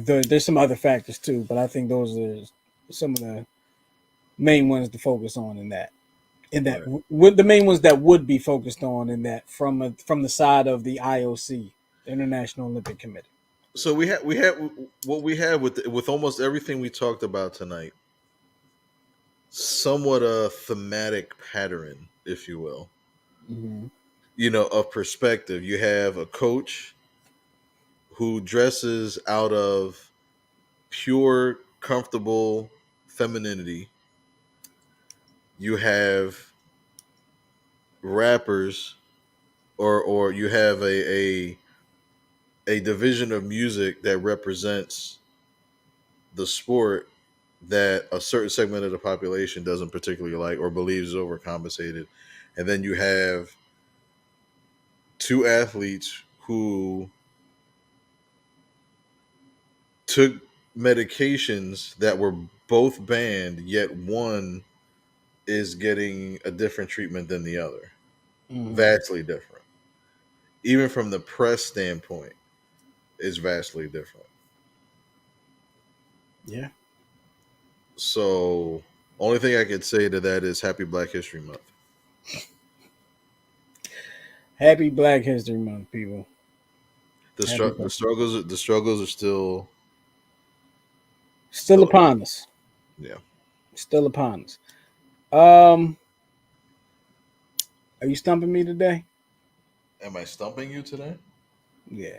there's some other factors too, but I think those are some of the main ones to focus on in that Right. with the main ones that would be focused on in that from the side of the IOC, the International Olympic Committee. So we had what we have with almost everything we talked about tonight. Somewhat a thematic pattern, if you will. Mm-hmm. Of perspective. You have a coach who dresses out of pure, comfortable femininity. You have rappers, or you have a division of music that represents the sport that a certain segment of the population doesn't particularly like or believes is overcompensated. And then you have two athletes who took medications that were both banned, yet one is getting a different treatment than the other. Mm-hmm. Vastly different. Even from the press standpoint, is vastly different. Yeah. So, only thing I could say to that is Happy Black History Month. Happy Black History Month, people. The Happy the Black History struggles Month. the struggles are Still still ahead. upon us. Yeah. Still upon us. Um, are you stumping me today? Am I stumping you today? Yeah.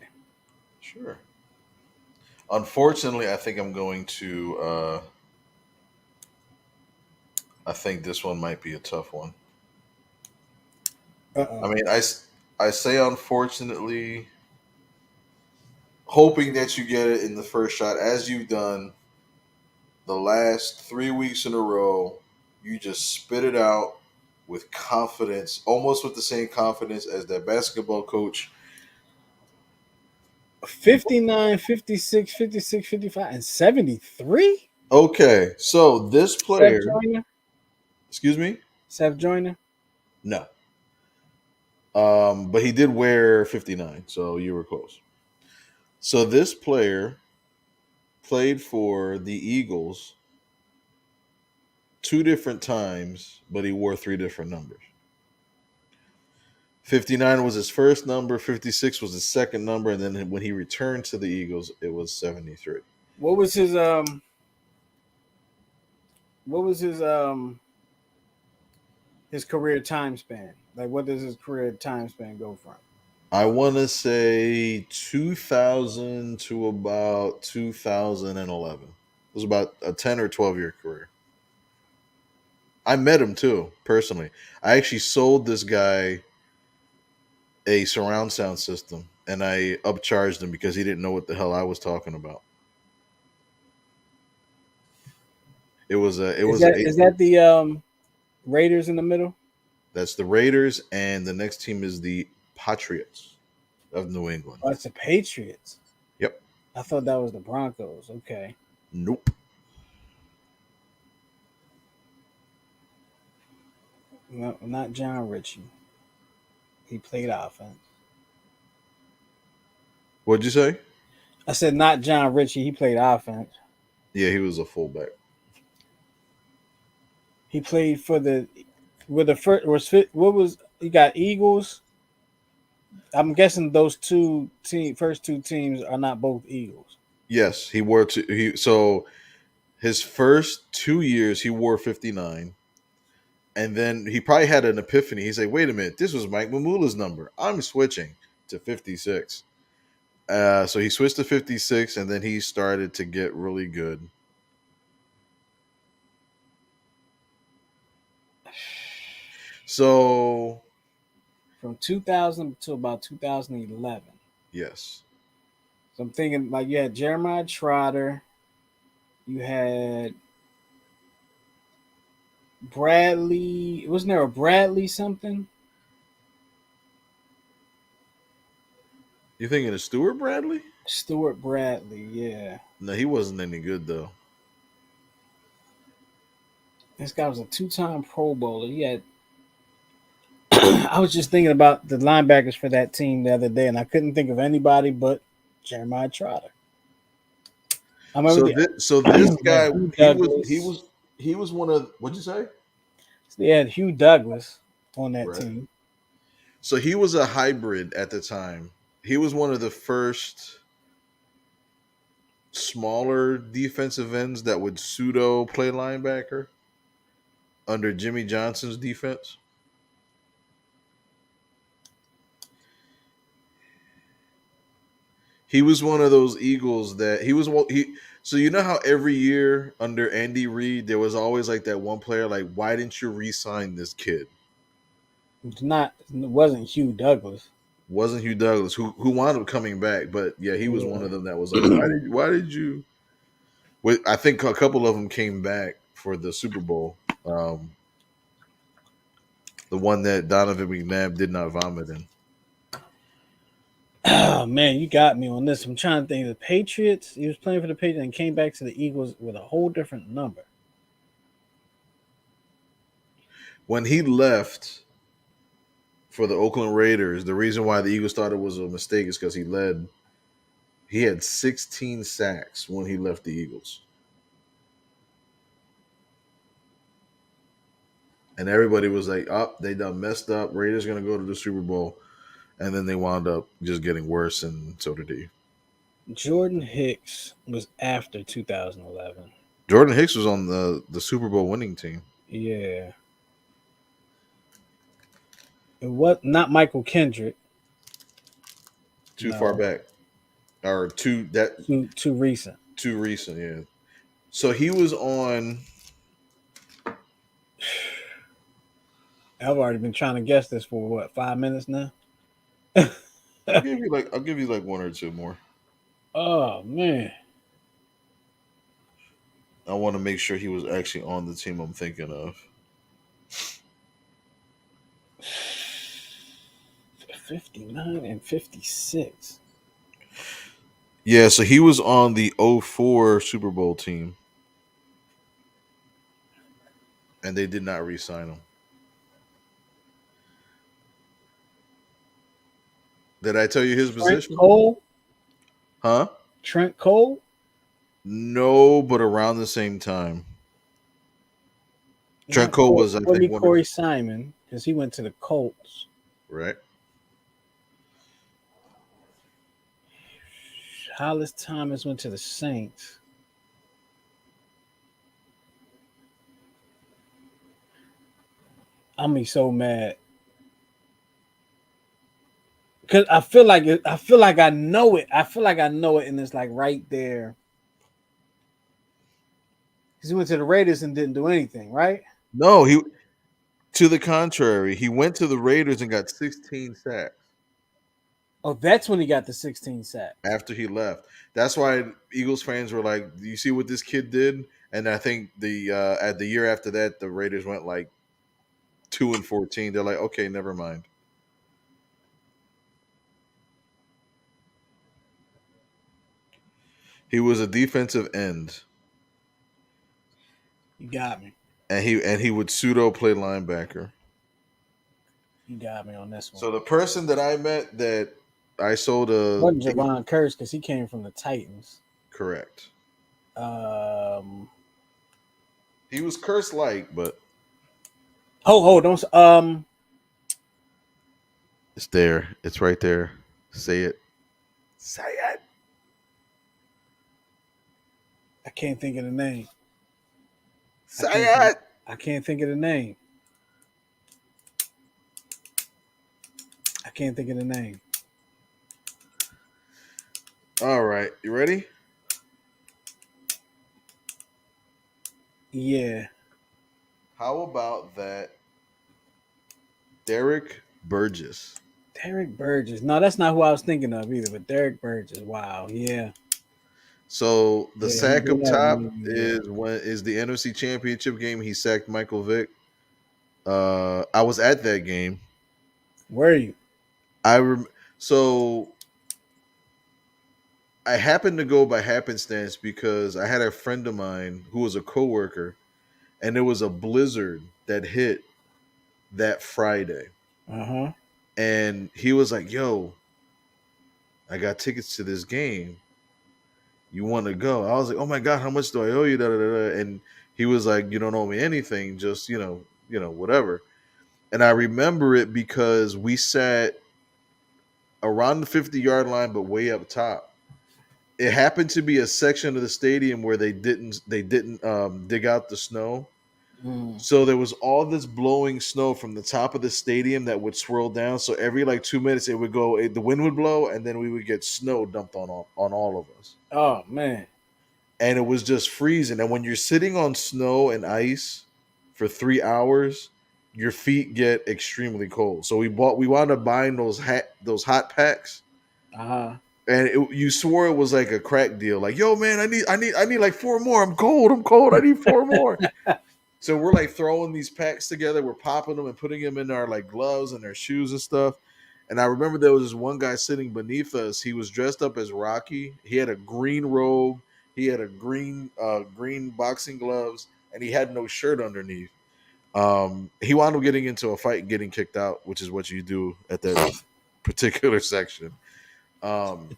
Sure. Unfortunately, I think I'm going to. I think this one might be a tough one. Uh I oh. mean, I say unfortunately, hoping that you get it in the first shot, as you've done the last 3 weeks in a row. You just spit it out with confidence, almost with the same confidence as that basketball coach. 59, 56, 56, 55, and 73? Okay, so this Seth player, Joyner? excuse me, Seth Joyner? no, but he did wear 59, so you were close. So this player played for the Eagles two different times, but he wore three different numbers. 59 was his first number, 56 was his second number, and then when he returned to the Eagles, it was 73. What was his career time span? Like, what does his career time span go from? I want to say 2000 to about 2011. It was about a 10 or 12-year career. I met him too, personally. I actually sold this guy a surround sound system and I upcharged him because he didn't know what the hell I was talking about. It Is was that a is that the Raiders in the middle? That's the Raiders, and the next team is the Patriots of New England. Oh, it's the Patriots. Yep. I thought that was the Broncos. Okay. Nope. No, not John Ritchie. He played offense. What'd you say? I said not John Ritchie. He played offense. Yeah, he was a fullback. He played for the with the first what was you got Eagles. I'm guessing those first two teams are not both Eagles. Yes, he wore so his first 2 years he wore 59. And then he probably had an epiphany. He's like, wait a minute, this was Mike Mamula's number. I'm switching to 56. So he switched to 56, and then he started to get really good. So, From 2000 to about 2011. yes. So I'm thinking like you had Jeremiah Trotter, you had Bradley. Wasn't there a Bradley something? You thinking of Stuart Bradley? Stuart Bradley, yeah. No, he wasn't any good, though. This guy was a two-time Pro Bowler. He had. I was just thinking about the linebackers for that team the other day, and I couldn't think of anybody but Jeremiah Trotter. I remember So this they had guy, Hugh he was he Douglas. was he was one of what'd you say? They had Hugh Douglas on that Right. team. So he was a hybrid at the time. He was one of the first smaller defensive ends that would pseudo play linebacker under Jimmy Johnson's defense. He was one of those Eagles that he was he. So you know how every year under Andy Reid there was always like that one player like, why didn't you re-sign this kid? It wasn't Hugh Douglas. Wasn't Hugh Douglas who wound up coming back, but yeah, he was one Yeah. of them that was like, why did you? I think a couple of them came back for the Super Bowl. The one that Donovan McNabb did not vomit in. Oh man, you got me on this. I'm trying to think. The Patriots. He was playing for the Patriots and came back to the Eagles with a whole different number. When he left for the Oakland Raiders, the reason why the Eagles thought it was a mistake is because he had 16 sacks when he left the Eagles. And everybody was like, "Oh, they done messed up. Raiders gonna go to the Super Bowl," and then they wound up just getting worse, and so did he. Jordan Hicks was after 2011. Jordan Hicks was on the Super Bowl winning team. Yeah. It was not Michael Kendrick. Too far No. back, or Too recent. too recent. Yeah. So he was on. I've already been trying to guess this for what, 5 minutes now? I'll give you like one or two more. Oh man. I want to make sure he was actually on the team I'm thinking of. 59 and 56. Yeah, so he was on the '04 Super Bowl team, and they did not re-sign him. Did I tell you his Trent position? Cole. Huh? Trent Cole. No, but around the same time. Trent Not Cole was, I Would think, be one of Corey Simon because he went to the Colts. right. Hollis Thomas went to the Saints. I'm be so mad because I feel like I know it. I feel like I know it, and it's like right there. Because he went to the Raiders and didn't do anything, right? No, he to the contrary. He went to the Raiders and got 16 sacks Oh, that's when he got the 16 sacks. after he left. That's why Eagles fans were like, "Do you see what this kid did?" And I think the at the year after that, the Raiders went like 2-14. They're like, "Okay, never mind." He was a defensive end, You got me. and he would pseudo play linebacker. You got me on this one. So the person that I met that I sold a Wasn't Javon Curse because he came from the Titans. correct. Um, He was cursed like, but don't it's there. It's right there. Say it. Say it. I can't think of the name. I Say can't think, it. I can't think of the name. I can't think of the name. All right. You ready? Yeah, How about that Derek Burgess? Derek Burgess. No, that's not who I was thinking of either. But Derek Burgess. Wow. Yeah. So the Yeah, he sack did up have top me. Yeah. is the NFC Championship game. He sacked Michael Vick. I was at that game. Where are you? I rem- so I happened to go by happenstance because I had a friend of mine who was a coworker, and there was a blizzard that hit that Friday, Uh huh. and he was like, "Yo, I got tickets to this game. You want to go?" I was like, "Oh my god, how much do I owe you?" Da, da, da, da. And he was like, "You don't owe me anything. Just whatever." And I remember it because we sat around the 50-yard line, but way up top. It happened to be a section of the stadium where they didn't dig out the snow. Mm. So there was all this blowing snow from the top of the stadium that would swirl down. So every like 2 minutes it would go, the wind would blow, and then we would get snow dumped on all of us. Oh man. And it was just freezing. And when you're sitting on snow and ice for 3 hours, your feet get extremely cold. So we wound up buying those hot packs, Uh huh. and you swore it was like a crack deal. Like, yo, man, I need like four more. I'm cold. I'm cold. I need four more. So we're like throwing these packs together. We're popping them and putting them in our like gloves and our shoes and stuff. And I remember there was this one guy sitting beneath us. He was dressed up as Rocky. He had a green robe. He had a green boxing gloves, and he had no shirt underneath. He wound up getting into a fight and getting kicked out, which is what you do at that particular section. Um,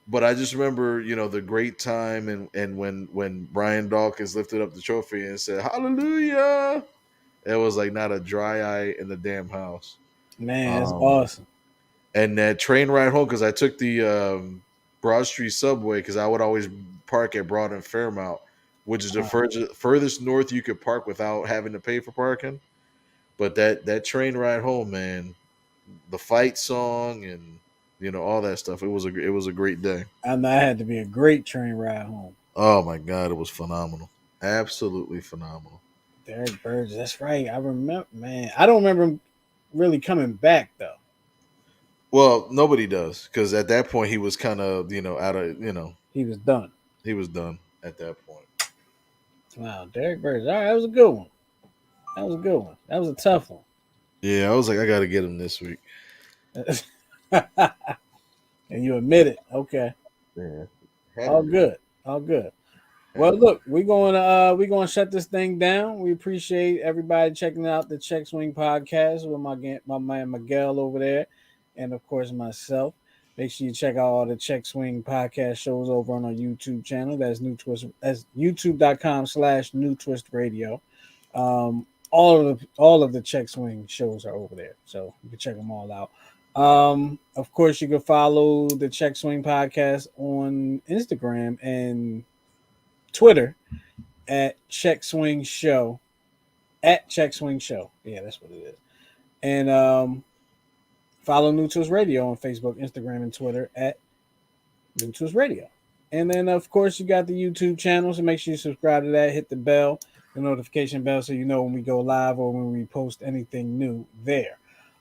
but I just remember, the great time and when Brian Dawkins lifted up the trophy and said, "Hallelujah." It was like not a dry eye in the damn house. Man, that's Um, awesome. and that train ride home, because I took the Broad Street subway, because I would always park at Broad and Fairmount, which is the furthest north you could park without having to pay for parking. But that train ride home, man, the fight song and all that stuff. It was a great day. I know I had to be a great train ride home. Oh my god, it was phenomenal, absolutely phenomenal. Derek Burgess. That's right. I remember. Man, I don't remember him really coming back though. Well, nobody does, because at that point he was kind of out of He was done. he was done at that point. Wow, Derek Burgess. All right, that was a good one. That was a good one. That was a tough one. Yeah, I was like, I got to get him this week. And you admit it. Okay. Yeah, All good. All good. Well, look, we're gonna shut this thing down. We appreciate everybody checking out the Check Swing podcast with my man Miguel over there, and of course myself. Make sure you check out all the Check Swing podcast shows over on our YouTube channel. That's New Twist. That's youtube.com/New Twist Radio. All of the Check Swing shows are over there, so you can check them all out. Of course, you can follow the Check Swing podcast on Instagram and Twitter at Check Swing Show. At Check Swing Show. Yeah, that's what it is. And follow New Tools Radio on Facebook, Instagram, and Twitter at New Tools Radio. And then, of course, you got the YouTube channel, so make sure you subscribe to that. Hit the bell, the notification bell, so you know when we go live or when we post anything new there.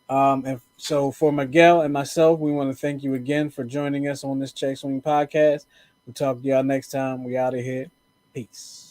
And so for Miguel and myself, we want to thank you again for joining us on this Check Swing podcast. We'll talk to y'all next time. We out of here. Peace.